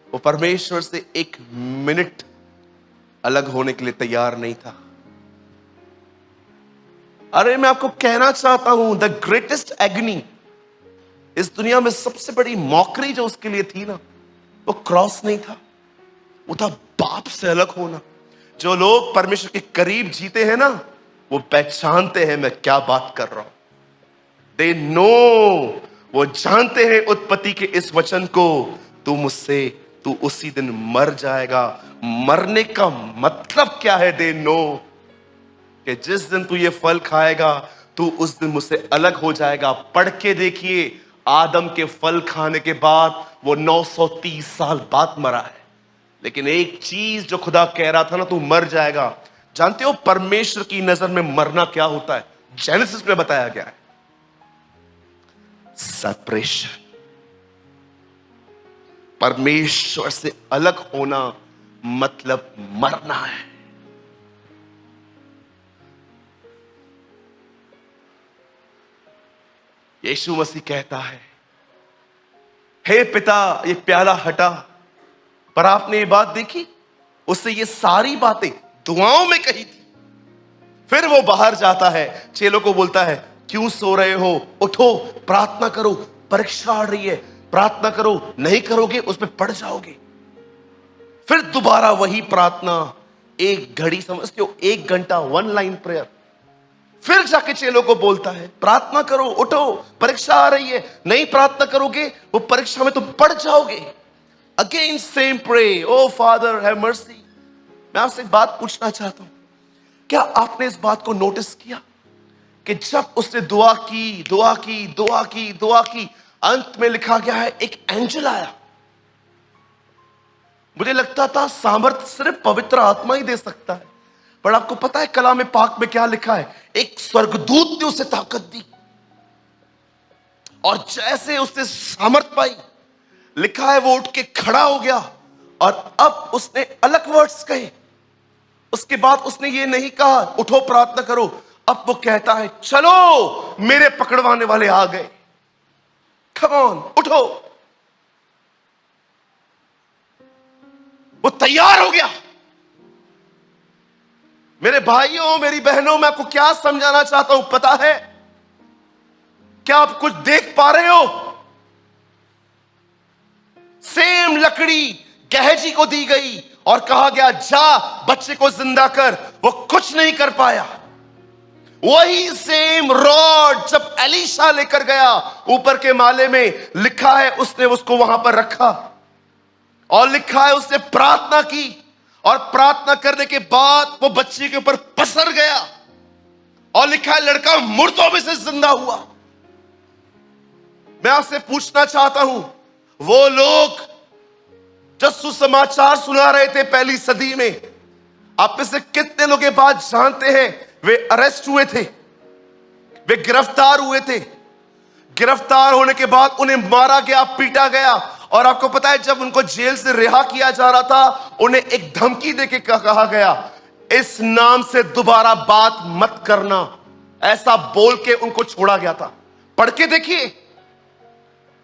वो परमेश्वर से 1 मिनट अलग होने के लिए तैयार नहीं था। अरे मैं आपको कहना चाहता हूं, द ग्रेटेस्ट एग्नी, इस दुनिया में सबसे बड़ी मौकरी जो उसके लिए थी ना, वो क्रॉस नहीं था, वो था बाप से अलग होना। जो लोग परमेश्वर के करीब जीते हैं ना, वो पहचानते हैं मैं क्या बात कर रहा हूं। दे नो, वो जानते हैं उत्पत्ति के इस वचन को, तू तू उसी दिन मर जाएगा। मरने का मतलब क्या है? दे नो कि जिस दिन तू ये फल खाएगा तू उस दिन मुझसे अलग हो जाएगा। पढ़ के देखिए, आदम के फल खाने के बाद वो 930 साल बाद मरा है। लेकिन एक चीज जो खुदा कह रहा था ना, तू मर जाएगा। जानते हो परमेश्वर की नजर में मरना क्या होता है? जेनेसिस में बताया गया है, सेपरेशन। परमेश्वर से अलग होना मतलब मरना है। यीशु मसीह कहता है, हे पिता ये प्याला हटा। पर आपने ये बात देखी, उससे ये सारी बातें दुआओं में कही थी। फिर वो बाहर जाता है, चेलों को बोलता है, क्यों सो रहे हो? उठो, प्रार्थना करो, परीक्षा आ रही है, प्रार्थना करो, नहीं करोगे उसमें पड़ जाओगे। फिर दोबारा वही प्रार्थना, एक घड़ी, समझते हो, 1 घंटा, 1 लाइन प्रेयर। फिर जाके चेलों को बोलता है, प्रार्थना करो, उठो, परीक्षा आ रही है, नहीं प्रार्थना करोगे वो परीक्षा में तुम पड़ जाओगे। Again same pray, O Father have mercy. मैं आपसे एक बात पूछना चाहता हूं, क्या आपने इस बात को नोटिस किया कि जब उसने दुआ की, दुआ की, दुआ की, दुआ की, अंत में लिखा गया है एक एंजल आया। मुझे लगता था सामर्थ्य सिर्फ पवित्र आत्मा ही दे सकता है, पर आपको पता है कलाम पाक में क्या लिखा है? एक स्वर्गदूत ने उसे ताकत दी, और जैसे उसने सामर्थ पाई, लिखा है वो उठ के खड़ा हो गया। और अब उसने अलग वर्ड्स कहे। उसके बाद उसने ये नहीं कहा उठो प्रार्थना करो, अब वो कहता है चलो मेरे पकड़वाने वाले आ गए, कम ऑन, उठो। वो तैयार हो गया। मेरे भाइयों, मेरी बहनों, मैं आपको क्या समझाना चाहता हूं पता है? क्या आप कुछ देख पा रहे हो? सेम लकड़ी गहजी को दी गई और कहा गया जा बच्चे को जिंदा कर, वो कुछ नहीं कर पाया। वही सेम रॉड जब एलीशा लेकर गया ऊपर के माले में, लिखा है उसने उसको वहां पर रखा, और लिखा है उसने प्रार्थना की, और प्रार्थना करने के बाद वो बच्चे के ऊपर पसर गया, और लिखा है लड़का मुर्दों में से जिंदा हुआ। मैं आपसे पूछना चाहता हूं, वो लोग जो सुसमाचार सुना रहे थे पहली सदी में, आप में से कितने लोग ये बात जानते हैं वे अरेस्ट हुए थे, वे गिरफ्तार हुए थे। गिरफ्तार होने के बाद उन्हें मारा गया, पीटा गया, और आपको पता है जब उनको जेल से रिहा किया जा रहा था, उन्हें एक धमकी देके कहा गया इस नाम से दोबारा बात मत करना। ऐसा बोल के उनको छोड़ा गया था। पढ़ के देखिए,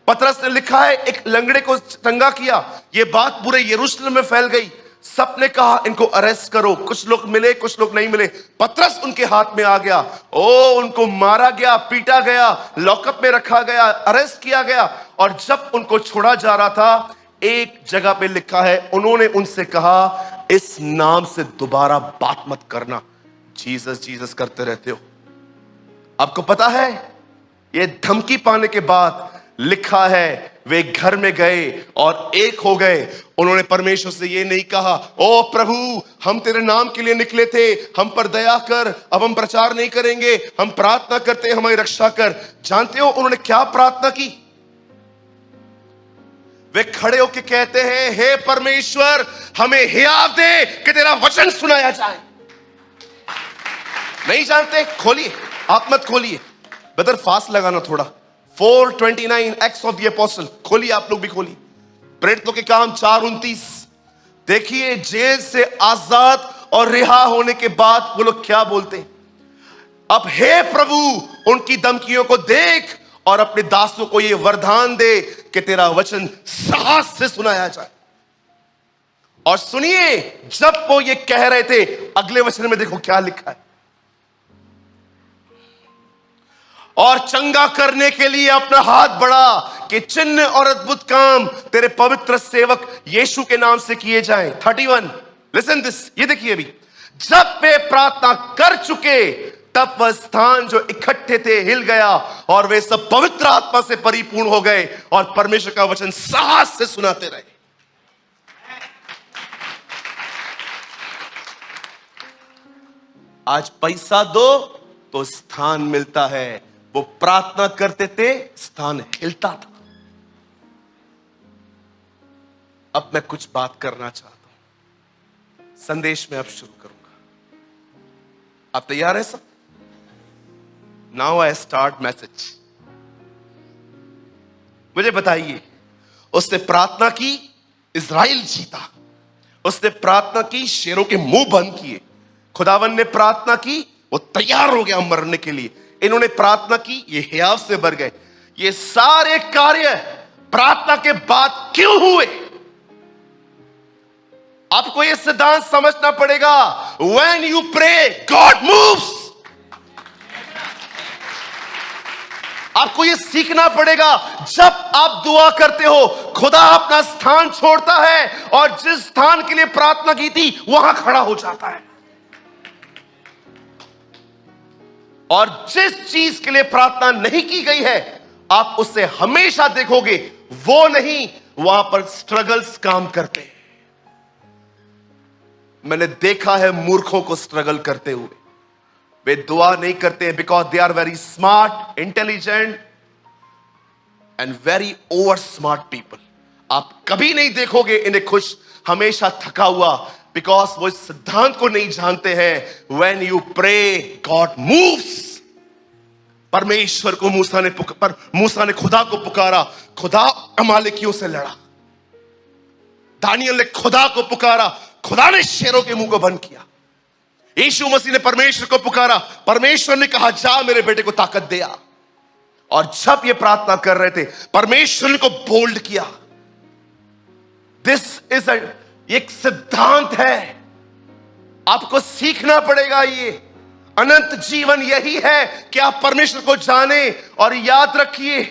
पतरस ने लिखा है एक लंगड़े को चंगा किया, यह बात पूरे यरूशलेम में फैल गई। सबने कहा इनको अरेस्ट करो, कुछ लोग मिले कुछ लोग नहीं मिले, पतरस उनके हाथ में आ गया, उनको मारा गया, पीटा गया, लॉकअप में रखा गया, अरेस्ट किया गया। और जब उनको छोड़ा जा रहा था, एक जगह पे लिखा है उन्होंने उनसे कहा इस नाम से दोबारा बात मत करना। जीसस जीसस करते रहते हो। आपको पता है ये धमकी पाने के बाद लिखा है वे घर में गए और एक हो गए। उन्होंने परमेश्वर से ये नहीं कहा ओ प्रभु हम तेरे नाम के लिए निकले थे, हम पर दया कर, अब हम प्रचार नहीं करेंगे, हम प्रार्थना करते हैं हमारी रक्षा कर। जानते हो उन्होंने क्या प्रार्थना की? वे खड़े होकर कहते हैं हे परमेश्वर हमें हियाव दे कि तेरा वचन सुनाया जाए। नहीं जानते? खोलिए, आप मत खोलिए, ब्रदर फास्ट लगाना थोड़ा। 429 एक्ट्स ऑफ द अपोस्टल खोलिए, आप लोग भी खोलिए। प्रेरितों के काम 4:29। देखिए जेल से आजाद और रिहा होने के बाद वो लोग क्या बोलते हैं, अब हे प्रभु उनकी धमकियों को देख और अपने दासों को ये वरदान दे कि तेरा वचन साहस से सुनाया जाए। और सुनिए जब वो ये कह रहे थे, अगले वचन में देखो क्या लिखा है, और चंगा करने के लिए अपना हाथ बढ़ा कि चिन्ह और अद्भुत काम तेरे पवित्र सेवक यीशु के नाम से किए जाएं। 31 लिसन दिस, ये देखिए अभी जब वे प्रार्थना कर चुके तब वह स्थान जो इकट्ठे थे हिल गया और वे सब पवित्र आत्मा से परिपूर्ण हो गए और परमेश्वर का वचन साहस से सुनाते रहे। आज पैसा दो तो स्थान मिलता है। वो प्रार्थना करते थे, स्थान हिलता था। अब मैं कुछ बात करना चाहता हूं, संदेश में अब शुरू करूंगा। आप तैयार हैं सब? Now I start message. मुझे बताइए, उसने प्रार्थना की, इज़राइल जीता। उसने प्रार्थना की, शेरों के मुंह बंद किए। खुदावन ने प्रार्थना की, वो तैयार हो गया मरने के लिए। इन्होंने प्रार्थना की, ये हियाव से भर गए। ये सारे कार्य प्रार्थना के बाद क्यों हुए? आपको यह सिद्धांत समझना पड़ेगा। When you pray, God moves। आपको यह सीखना पड़ेगा। जब आप दुआ करते हो, खुदा अपना स्थान छोड़ता है और जिस स्थान के लिए प्रार्थना की थी वहां खड़ा हो जाता है। और जिस चीज के लिए प्रार्थना नहीं की गई है, आप उससे हमेशा देखोगे वो नहीं, वहां पर स्ट्रगल्स काम करते हैं। मैंने देखा है मूर्खों को स्ट्रगल करते हुए। वे दुआ नहीं करते हैं because they are very smart, intelligent and very over smart people. आप कभी नहीं देखोगे इन्हें खुश, हमेशा थका हुआ, बिकॉज वो इस सिद्धांत को नहीं जानते हैं। When you pray, God moves. परमेश्वर को मूसा ने खुदा को पुकारा, खुदा अमालेकियों से लड़ा। दानियल ने खुदा को पुकारा, खुदा ने शेरों के मुंह को बंद किया। यीशु मसीह ने परमेश्वर को पुकारा, परमेश्वर ने कहा जा मेरे बेटे को ताकत दे आ। और जब ये प्रार्थना कर रहे थे, परमेश्वर ने को बोल्ड किया। दिस इज एक सिद्धांत है, आपको सीखना पड़ेगा। ये अनंत जीवन यही है कि आप परमेश्वर को जाने। और याद रखिए,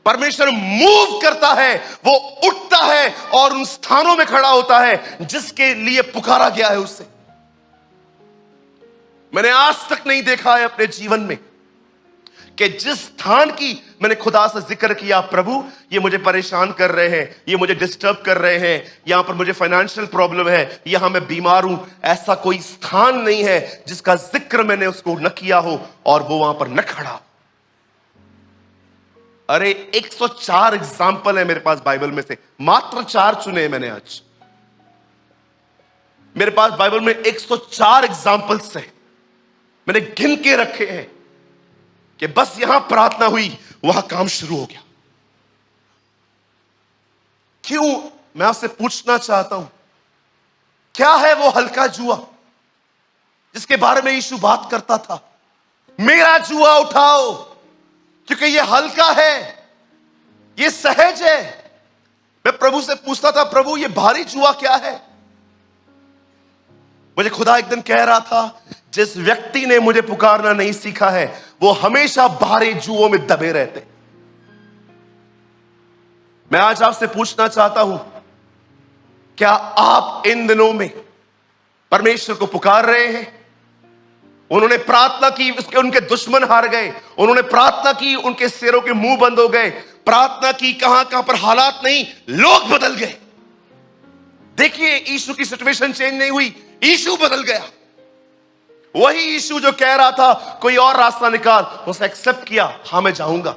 परमेश्वर मूव करता है, वो उठता है और उन स्थानों में खड़ा होता है जिसके लिए पुकारा गया है उससे। मैंने आज तक नहीं देखा है अपने जीवन में कि जिस स्थान की मैंने खुदा से जिक्र किया, प्रभु ये मुझे परेशान कर रहे हैं, ये मुझे डिस्टर्ब कर रहे हैं, यहां पर मुझे फाइनेंशियल प्रॉब्लम है, यहां मैं बीमार हूं, ऐसा कोई स्थान नहीं है जिसका जिक्र मैंने उसको न किया हो और वो वहां पर न खड़ा हो। अरे 104 एग्जाम्पल है मेरे पास बाइबल में से, मात्र 4 चुने मैंने आज। मेरे पास बाइबल में 104 एग्जाम्पल्स है, मैंने गिन के रखे हैं कि बस यहां प्रार्थना हुई, वहां काम शुरू हो गया। क्यों? मैं आपसे पूछना चाहता हूं, क्या है वो हल्का जुआ जिसके बारे में यीशु बात करता था? मेरा जुआ उठाओ, क्योंकि ये हल्का है, ये सहज है। मैं प्रभु से पूछता था, प्रभु ये भारी जुआ क्या है? मुझे खुदा एक दिन कह रहा था, जिस व्यक्ति ने मुझे पुकारना नहीं सीखा है वो हमेशा भारी जुओं में दबे रहते। मैं आज आपसे पूछना चाहता हूं, क्या आप इन दिनों में परमेश्वर को पुकार रहे हैं? उन्होंने प्रार्थना की, उसके उनके दुश्मन हार गए। उन्होंने प्रार्थना की, उनके सिरों के मुंह बंद हो गए। प्रार्थना की, कहां कहां पर हालात नहीं, लोग बदल गए। देखिए, यीशु की सिचुएशन चेंज नहीं हुई, यीशु बदल गया। वही यीशु जो कह रहा था कोई और रास्ता निकाल, उसने एक्सेप्ट किया, हां मैं जाऊंगा।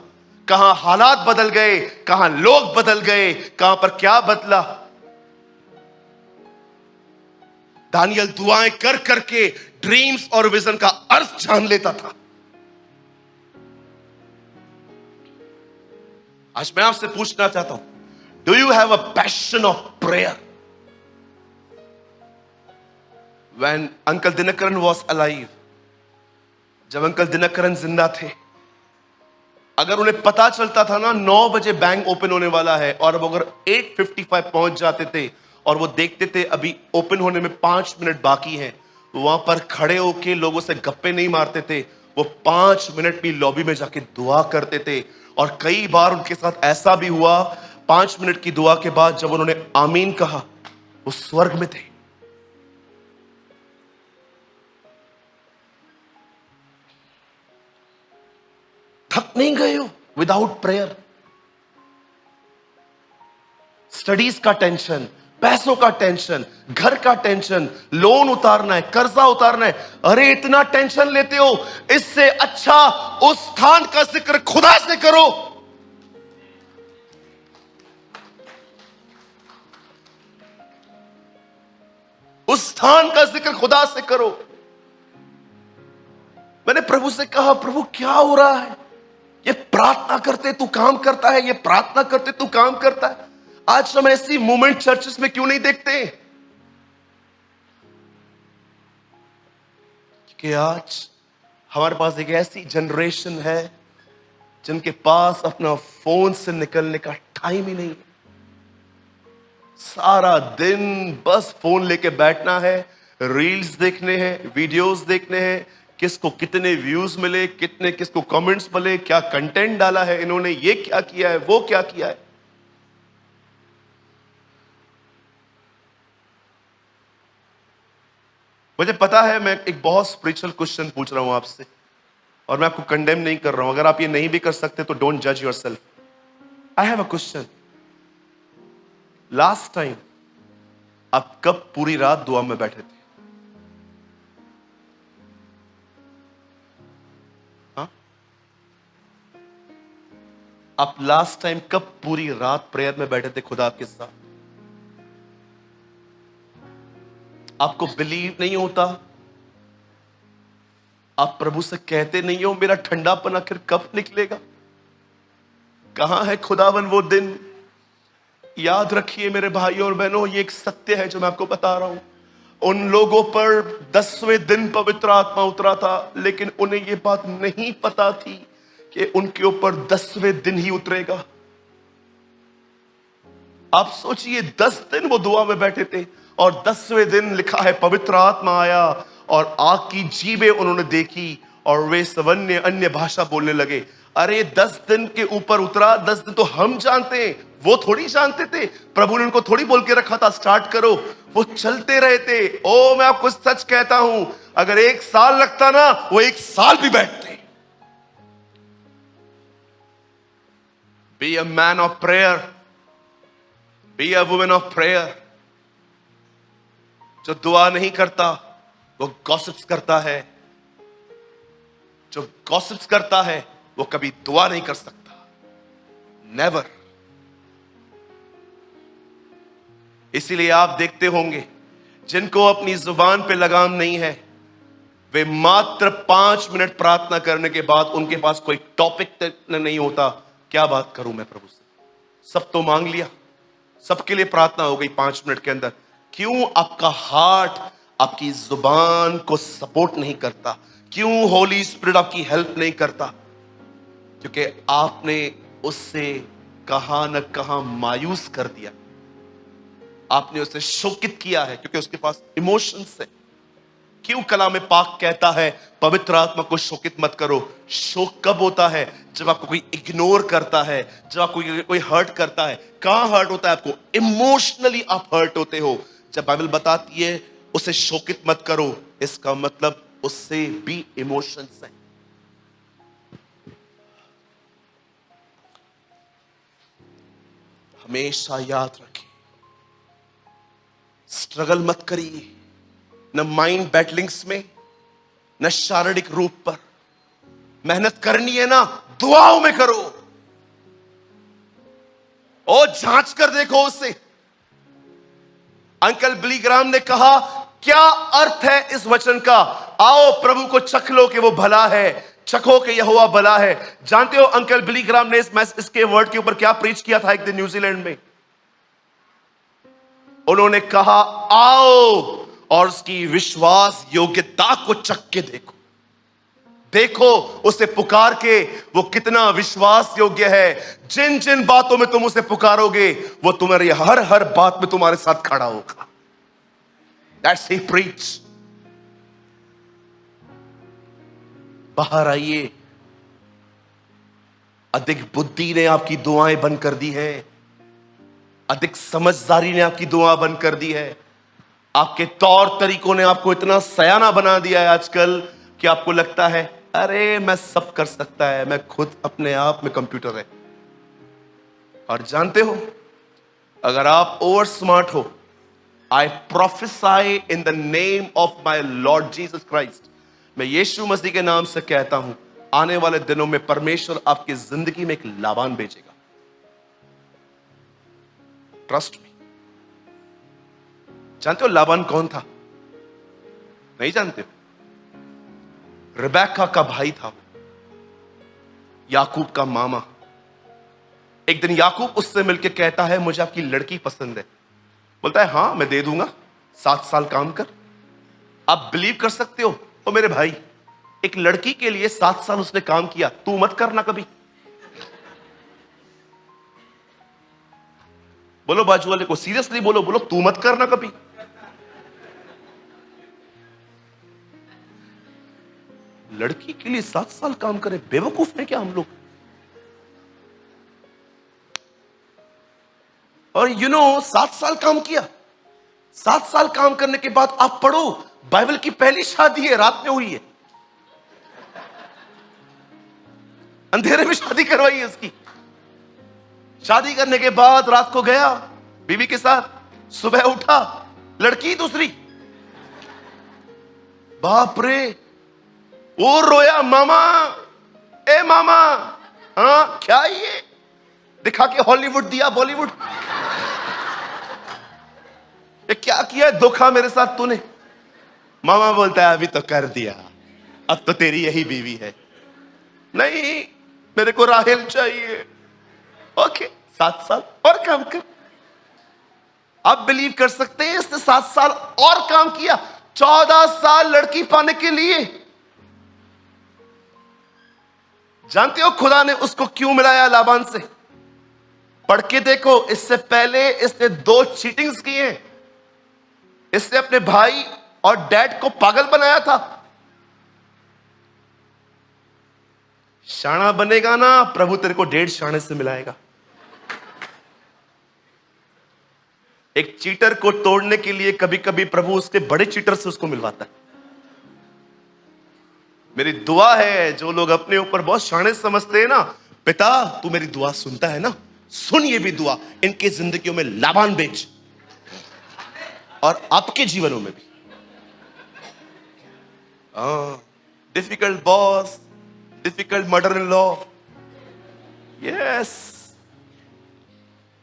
कहां हालात बदल गए, कहां लोग बदल गए, कहां पर क्या बदला। दानियल दुआएं कर करके ड्रीम्स और विजन का अर्थ जान लेता था। आज मैं आपसे पूछना चाहता हूं, do you have a passion of prayer? When Uncle Dinakaran was alive, जब अंकल दिनकरन जिंदा थे, अगर उन्हें पता चलता था ना 9 बजे बैंक ओपन होने वाला है, और अब अगर 8:55 पहुंच जाते थे और वो देखते थे अभी ओपन होने में 5 मिनट बाकी हैं, तो वहां पर खड़े होके लोगों से गप्पे नहीं मारते थे, वो 5 मिनट भी लॉबी में जाके दुआ करते थे। और कई बार उनके साथ ऐसा भी हुआ, 5 मिनट की दुआ के बाद जब उन्होंने आमीन कहा, वो स्वर्ग में थे। थक नहीं गए हो विदाउट प्रेयर? स्टडीज का टेंशन, पैसों का टेंशन, घर का टेंशन, लोन उतारना है, कर्जा उतारना है, अरे इतना टेंशन लेते हो, इससे अच्छा उस स्थान का जिक्र खुदा से करो। उस स्थान का जिक्र खुदा से करो। मैंने प्रभु से कहा, प्रभु क्या हो रहा है? ये प्रार्थना करते तू काम करता है, ये प्रार्थना करते तू काम करता है। आज हम ऐसी मूवमेंट चर्चेस में क्यों नहीं देखते? कि आज हमारे पास एक ऐसी जनरेशन है जिनके पास अपना फोन से निकलने का टाइम ही नहीं है। सारा दिन बस फोन लेके बैठना है, रील्स देखने हैं, वीडियोस देखने हैं, किसको कितने व्यूज मिले, कितने किसको कमेंट्स मिले, क्या कंटेंट डाला है इन्होंने, ये क्या किया है, वो क्या किया है। मुझे पता है मैं एक बहुत स्पिरिचुअल क्वेश्चन पूछ रहा हूं आपसे, और मैं आपको कंडेम नहीं कर रहा हूं। अगर आप ये नहीं भी कर सकते तो डोंट जज yourself. I have a question. Last time आप कब पूरी रात दुआ में बैठे थे? हाँ, आप लास्ट टाइम कब पूरी रात प्रेयर में बैठे थे खुदा के साथ? आपको बिलीव नहीं होता, आप प्रभु से कहते नहीं हो मेरा ठंडापन आखिर कब निकलेगा? कहां है खुदावन वो दिन? याद रखिए मेरे भाइयों और बहनों, ये एक सत्य है जो मैं आपको बता रहा हूं। उन लोगों पर 10वें दिन पवित्र आत्मा उतरा था, लेकिन उन्हें यह बात नहीं पता थी कि उनके ऊपर 10वें दिन ही उतरेगा। आप सोचिए, 10 दिन वो दुआ में बैठे थे और 10वें दिन लिखा है पवित्र आत्मा आया और आग की जीभें उन्होंने देखी और वे सवन्य अन्य भाषा बोलने लगे। अरे 10 दिन के ऊपर उतरा, 10 दिन तो हम जानते हैं, वो थोड़ी जानते थे। प्रभु ने उनको थोड़ी बोल के रखा था स्टार्ट करो, वो चलते रहे थे। ओ मैं आपको सच कहता हूं, अगर 1 साल लगता ना, वो 1 साल भी बैठते। Be a man of prayer, be a women of prayer. जो दुआ नहीं करता वो गॉसिप्स करता है, जो गॉसिप्स करता है वो कभी दुआ नहीं कर सकता, नेवर। इसीलिए आप देखते होंगे जिनको अपनी जुबान पे लगाम नहीं है, वे मात्र 5 मिनट प्रार्थना करने के बाद उनके पास कोई टॉपिक नहीं होता। क्या बात करूं मैं प्रभु से? सब तो मांग लिया, सबके लिए प्रार्थना हो गई 5 मिनट के अंदर। क्यों आपका हार्ट आपकी जुबान को सपोर्ट नहीं करता? क्यों होली स्पिरिट आपकी हेल्प नहीं करता? क्योंकि आपने उससे कहां न कहां मायूस कर दिया, आपने उसे शोकित किया है, क्योंकि उसके पास इमोशंस है। क्यों कलाम पाक कहता है पवित्र आत्मा को शोकित मत करो? शोक कब होता है? जब आपको कोई इग्नोर करता है, जब आपको कोई हर्ट करता है। कहां हर्ट होता है आपको? इमोशनली आप हर्ट होते हो। जब बाइबल बताती है उसे शोकित मत करो, इसका मतलब उससे भी इमोशंस है। हमेशा याद रखें, स्ट्रगल मत करिए, न माइंड बैटलिंग्स में, न शारीरिक रूप पर। मेहनत करनी है ना, दुआओं में करो। ओ जांच कर देखो उससे। अंकल बिली ग्राहम ने कहा, क्या अर्थ है इस वचन का? आओ प्रभु को चख लो कि वो भला है, चखो कि यहोवा भला है। जानते हो अंकल बिली ग्राहम ने इसके वर्ड के ऊपर क्या प्रीच किया था एक दिन न्यूजीलैंड में? उन्होंने कहा, आओ और उसकी विश्वास योग्यता को चख के देखो। देखो उसे पुकार के वो कितना विश्वास योग्य है। जिन जिन बातों में तुम उसे पुकारोगे, वो तुम्हारी हर हर बात में तुम्हारे साथ खड़ा होगा। That's he preach। बाहर आइए। अधिक बुद्धि ने आपकी दुआएं बंद कर दी है, अधिक समझदारी ने आपकी दुआ बंद कर दी है, आपके तौर तरीकों ने आपको इतना सयाना बना दिया है आजकल कि आपको लगता है अरे मैं सब कर सकता है, मैं खुद अपने आप में कंप्यूटर है। और जानते हो, अगर आप ओवर स्मार्ट हो I prophesy in the name of my Lord Jesus Christ, मैं यीशु मसीह के नाम से कहता हूं, आने वाले दिनों में परमेश्वर आपकी जिंदगी में एक लाबान भेजेगा। Trust me. जानते हो लाबान कौन था? नहीं जानते हो? रिबेका का भाई था, याकूब का मामा। एक दिन याकूब उससे मिलकर कहता है, मुझे आपकी लड़की पसंद है। बोलता है, हां मैं दे दूंगा, 7 साल काम कर। आप बिलीव कर सकते हो? ओ मेरे भाई, एक लड़की के लिए 7 साल उसने काम किया, तू मत करना कभी। बोलो बाजू वाले को, सीरियसली बोलो, बोलो तू मत करना कभी। लड़की के लिए 7 साल काम करे, बेवकूफ है क्या हम लोग? और 7 साल काम किया। 7 साल काम करने के बाद आप पढ़ो, बाइबल की पहली शादी है, रात में हुई है, अंधेरे में शादी करवाई है उसकी। शादी करने के बाद रात को गया बीवी के साथ, सुबह उठा लड़की दूसरी। बाप रे, वो रोया, मामा, ए मामा, हाँ क्या ये दिखा के हॉलीवुड दिया बॉलीवुड, ये क्या किया धोखा मेरे साथ तूने? मामा बोलता है, अभी तो कर दिया, अब तो तेरी यही बीवी है। नहीं, मेरे को राहेल चाहिए। ओके, 7 साल और काम कर। आप बिलीव कर सकते हैं, इसने 7 साल और काम किया, 14 साल लड़की पाने के लिए। जानते हो खुदा ने उसको क्यों मिलाया लाबान से? पढ़ के देखो, इससे पहले इसने 2 चीटिंग्स की हैं। इसने अपने भाई और डैड को पागल बनाया था। शाना बनेगा ना, प्रभु तेरे को 1.5 शाने से मिलाएगा। एक चीटर को तोड़ने के लिए कभी कभी प्रभु उसके बड़े चीटर से उसको मिलवाता है। मेरी दुआ है, जो लोग अपने ऊपर बहुत शाने समझते हैं ना, पिता तू मेरी दुआ सुनता है ना, सुन ये भी दुआ, इनकी जिंदगियों में लाबान बेच, और आपके जीवनों में भी। Difficult boss, difficult mother in law, yes,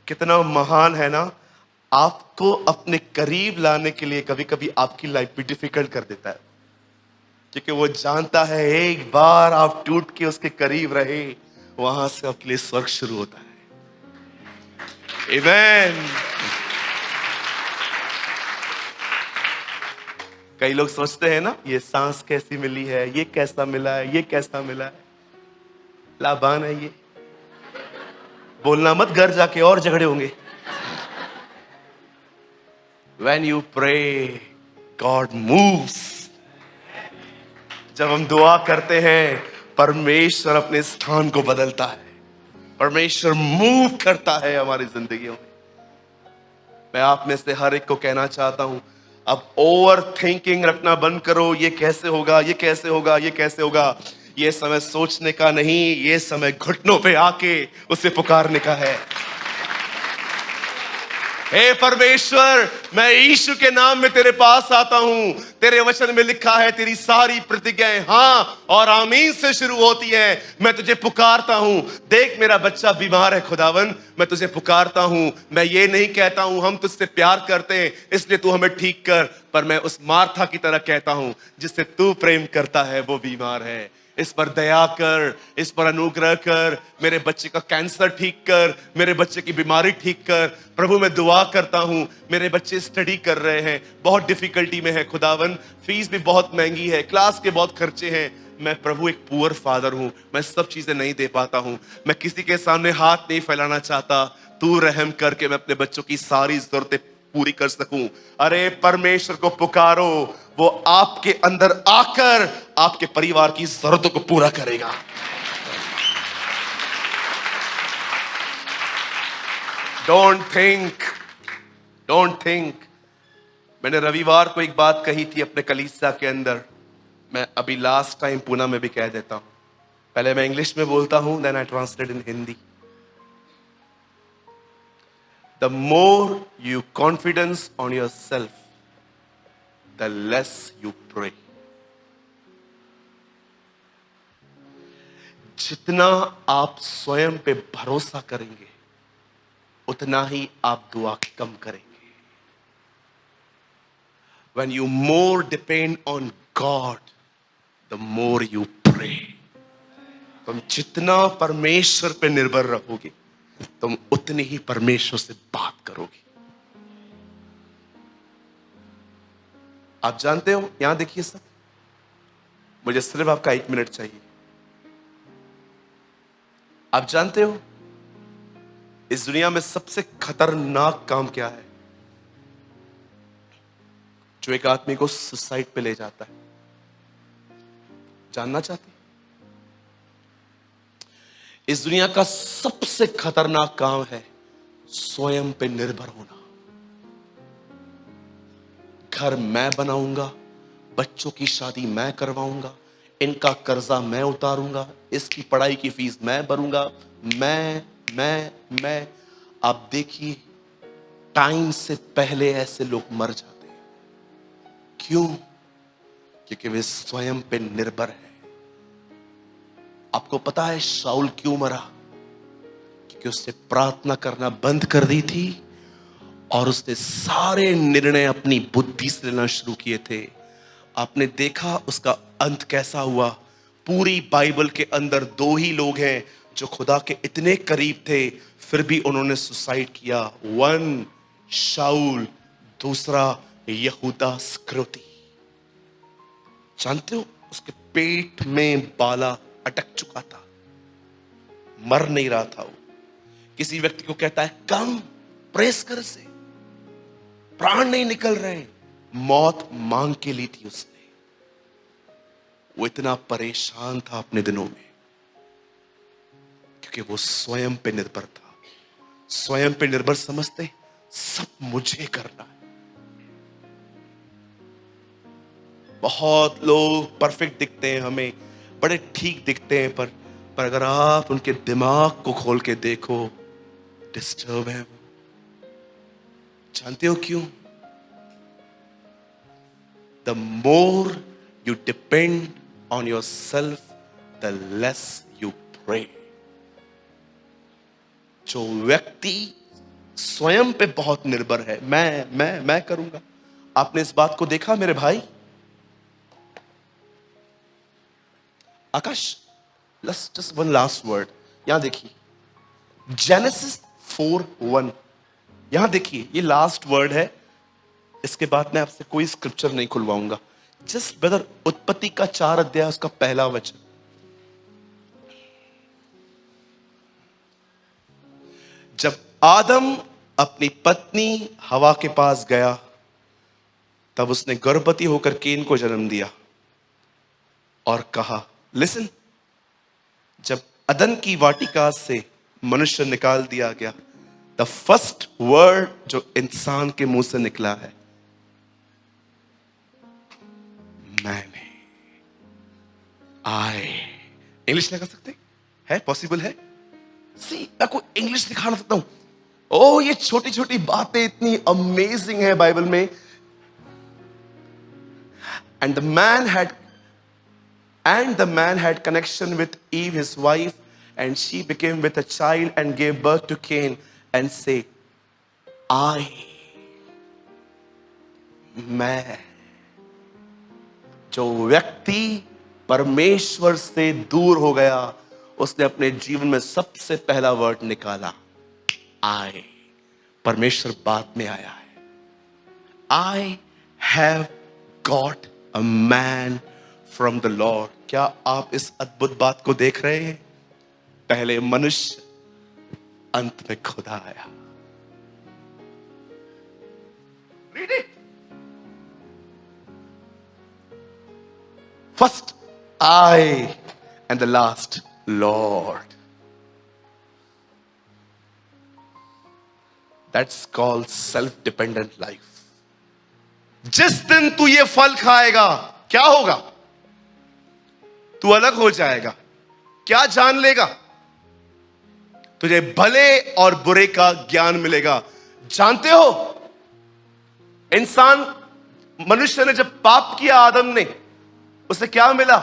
कितना महान है ना, आपको अपने करीब लाने के लिए कभी कभी आपकी लाइफ भी डिफिकल्ट कर देता है, क्योंकि वो जानता है एक बार आप टूट के उसके करीब रहे, वहां से आपके लिए स्वर्ग शुरू होता है। आमीन। कई लोग सोचते हैं ना, ये सांस कैसी मिली है, ये कैसा मिला है, ये कैसा मिला है। लाबान है ये। बोलना मत, घर जाके और झगड़े होंगे। When you pray, God moves. जब हम दुआ करते हैं, परमेश्वर अपने स्थान को बदलता है, परमेश्वर मूव करता है हमारी जिंदगियों में। मैं आप में से हर एक को कहना चाहता हूं, अब ओवर थिंकिंग रखना बंद करो, ये कैसे होगा, ये कैसे होगा, ये कैसे होगा। ये समय सोचने का नहीं, ये समय घुटनों पे आके उसे पुकारने का है। हे परमेश्वर, मैं यीशु के नाम में तेरे पास आता हूं। तेरे वचन में लिखा है, तेरी सारी प्रतिज्ञाएं हां और आमीन से शुरू होती हैं। मैं तुझे पुकारता हूं। देख मेरा बच्चा बीमार है खुदावन, मैं तुझे पुकारता हूं। मैं ये नहीं कहता हूं हम तुझसे प्यार करते हैं इसलिए तू हमें ठीक कर, पर मैं उस मार्था की तरह कहता हूं, जिससे तू प्रेम करता है वो बीमार है। इस पर दया कर, इस पर अनुग्रह कर, मेरे बच्चे का कैंसर ठीक कर, मेरे बच्चे की बीमारी ठीक कर। प्रभु मैं दुआ करता हूं, मेरे बच्चे स्टडी कर रहे हैं, बहुत डिफिकल्टी में है खुदावन, फीस भी बहुत महंगी है, क्लास के बहुत खर्चे हैं। मैं प्रभु एक पुअर फादर हूं, मैं सब चीजें नहीं दे पाता हूं, मैं किसी के सामने हाथ नहीं फैलाना चाहता। तू रहम करके मैं अपने बच्चों की सारी जरूरतें पूरी कर सकूं। अरे परमेश्वर को पुकारो, वो आपके अंदर आकर आपके परिवार की जरूरतों को पूरा करेगा। Don't think. मैंने रविवार को एक बात कही थी अपने कलीसिया के अंदर, मैं अभी लास्ट टाइम पूना में भी कह देता हूं। पहले मैं इंग्लिश में बोलता हूं, then I translate in Hindi. The more you confidence on yourself, the less you pray. जितना आप स्वयं पे भरोसा करेंगे, उतना ही आप दुआ कम करेंगे. When you more depend on God, the more you pray. तुम जितना परमेश्वर पे निर्भर रहोगे, तुम उतनी ही परमेश्वर से बात करोगे. आप जानते हो, यहां देखिए सब, मुझे सिर्फ आपका 1 मिनट चाहिए. आप जानते हो इस दुनिया में सबसे खतरनाक काम क्या है? जो एक आदमी को सुसाइड पे ले जाता है. जानना चाहते? इस दुनिया का सबसे खतरनाक काम है स्वयं पे निर्भर होना. घर मैं बनाऊंगा, बच्चों की शादी मैं करवाऊंगा, इनका कर्जा मैं उतारूंगा, इसकी पढ़ाई की फीस मैं भरूंगा. मैं आप देखिए, टाइम से पहले ऐसे लोग मर जाते हैं. क्यों? क्योंकि वे स्वयं पे निर्भर हैं. आपको पता है शाऊल क्यों मरा? क्योंकि उसने प्रार्थना करना बंद कर दी थी और उसने सारे निर्णय अपनी बुद्धि से लेना शुरू किए थे. आपने देखा उसका अंत कैसा हुआ? पूरी बाइबल के अंदर 2 ही लोग हैं जो खुदा के इतने करीब थे, फिर भी उन्होंने सुसाइड किया. 1 शाऊल, दूसरा यहूदा इस्करियोती. जानते हो उसके पेट में बाला अटक चुका था, मर नहीं रहा था. वो किसी व्यक्ति को कहता है कम प्रेस कर से, प्राण नहीं निकल रहे. मौत मांग के ली थी उसने. वो इतना परेशान था अपने दिनों में क्योंकि वो स्वयं पे निर्भर था. स्वयं पे निर्भर समझते सब मुझे करना है. बहुत लोग परफेक्ट दिखते हैं, हमें बड़े ठीक दिखते हैं, पर अगर आप उनके दिमाग को खोल के देखो, डिस्टर्ब है वो. जानते हो क्यों? The more you depend on yourself, the less you pray. जो व्यक्ति स्वयं पे बहुत निर्भर है, मैं करूंगा. आपने इस बात को देखा मेरे भाई? आकाश, just one last word. यहां देखिए, Genesis 4:1. यहां देखिए, ये लास्ट वर्ड है. इसके बाद मैं आपसे कोई स्क्रिप्चर नहीं खुलवाऊंगा. जस्ट ब्रदर, उत्पत्ति का 4 अध्याय, उसका पहला वचन. जब आदम अपनी पत्नी हवा के पास गया, तब उसने गर्भवती होकर केन को जन्म दिया और कहा, लिसन, जब अदन की वाटिका से मनुष्य निकाल दिया गया, द फर्स्ट वर्ड जो इंसान के मुंह से निकला है, मैंने. आए. इंग्लिश लगा सकते है? पॉसिबल है? सी, मैं आपको इंग्लिश दिखा सकता हूं. ओ, ये छोटी छोटी बातें इतनी अमेजिंग है बाइबल में. And the man had connection with Eve his wife, and she became with a child and gave birth to Cain, and say, मैं. जो व्यक्ति परमेश्वर से दूर हो गया, उसने अपने जीवन में सबसे पहला वर्ड निकाला, आई. परमेश्वर बाद में आया है. आई have got a man from the Lord. क्या आप इस अद्भुत बात को देख रहे हैं? पहले मनुष्य, अंत में खुदा आया. Read it. First I and the last Lord. That's called self-dependent life. जिस दिन तू ये फल खाएगा, क्या होगा? तू अलग हो जाएगा. क्या जान लेगा? तुझे भले और बुरे का ज्ञान मिलेगा. जानते हो, इंसान, मनुष्य ने जब पाप किया, आदम ने, उसे क्या मिला?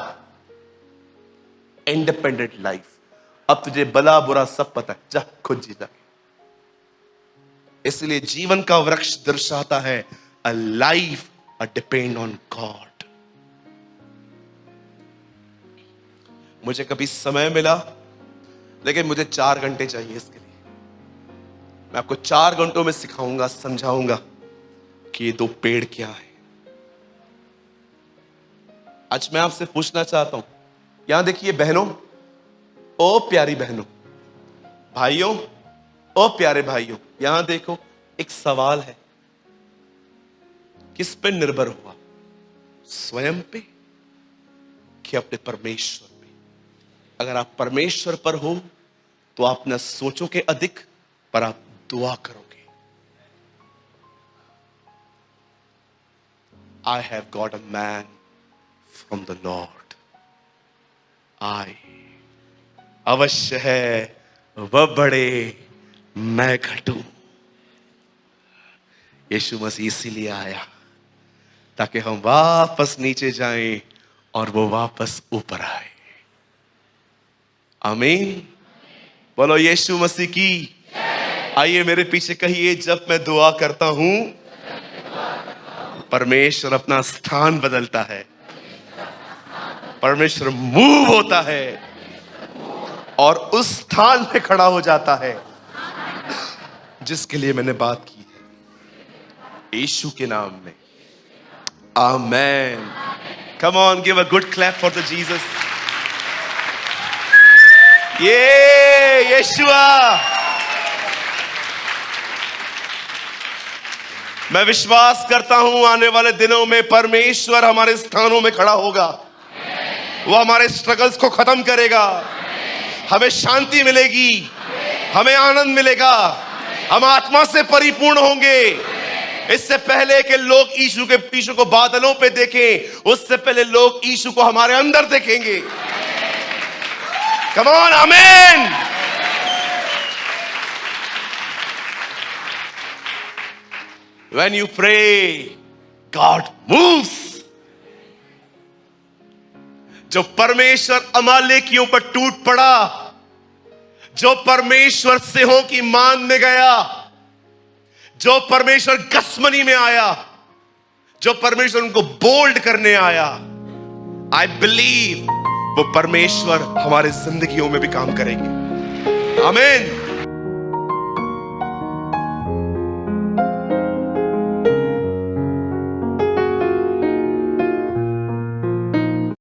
Independent life. अब तुझे भला बुरा सब पता है, जा खुद जी जा। इसलिए जीवन का वृक्ष दर्शाता है a life a depend on God. मुझे कभी समय मिला, लेकिन मुझे 4 घंटे चाहिए इसके लिए। मैं आपको 4 घंटों में सिखाऊंगा, समझाऊंगा कि ये 2 पेड़ क्या है। आज मैं आपसे पूछना चाहता हूं, यहां देखिए बहनों, ओ प्यारी बहनों, भाइयों, ओ प्यारे भाइयों, यहां देखो, एक सवाल है, किस पे निर्भर हुआ? स्वयं पे कि अपने परमेश्वर पे? अगर आप परमेश्वर पर हो तो आप न सोचोगे अधिक, पर आप दुआ करोगे। I have got a man from the Lord. I, अवश्य है वह बड़े, मैं घटूं। यीशु मसीह इसीलिए आया ताकि हम वापस नीचे जाएं और वो वापस ऊपर आए। आमीन। बोलो यीशु मसीह की। आइए मेरे पीछे कहिए, जब मैं दुआ करता हूं परमेश्वर अपना स्थान बदलता है, परमेश्वर मूव होता है और उस स्थान पे खड़ा हो जाता है जिसके लिए मैंने बात की है, यीशु के नाम में। Amen. Come on, give a good clap for the Jesus. ये यीशुआ। मैं विश्वास करता हूं आने वाले दिनों में परमेश्वर हमारे स्थानों में खड़ा होगा। वो हमारे स्ट्रगल्स को खत्म करेगा, हमें शांति मिलेगी, हमें आनंद मिलेगा, हम आत्मा से परिपूर्ण होंगे। इससे पहले कि लोग यीशु को बादलों पे देखें, उससे पहले लोग यीशु को हमारे अंदर देखेंगे। Come on, amen. When you pray, God moves. जो परमेश्वर अमालेकियों पर टूट पड़ा, जो परमेश्वर सिंहों की मान में गया, जो परमेश्वर गसमनी में आया, जो परमेश्वर उनको बोल्ड करने आया, आई बिलीव वो परमेश्वर हमारे जिंदगियों में भी काम करेंगे। आमीन।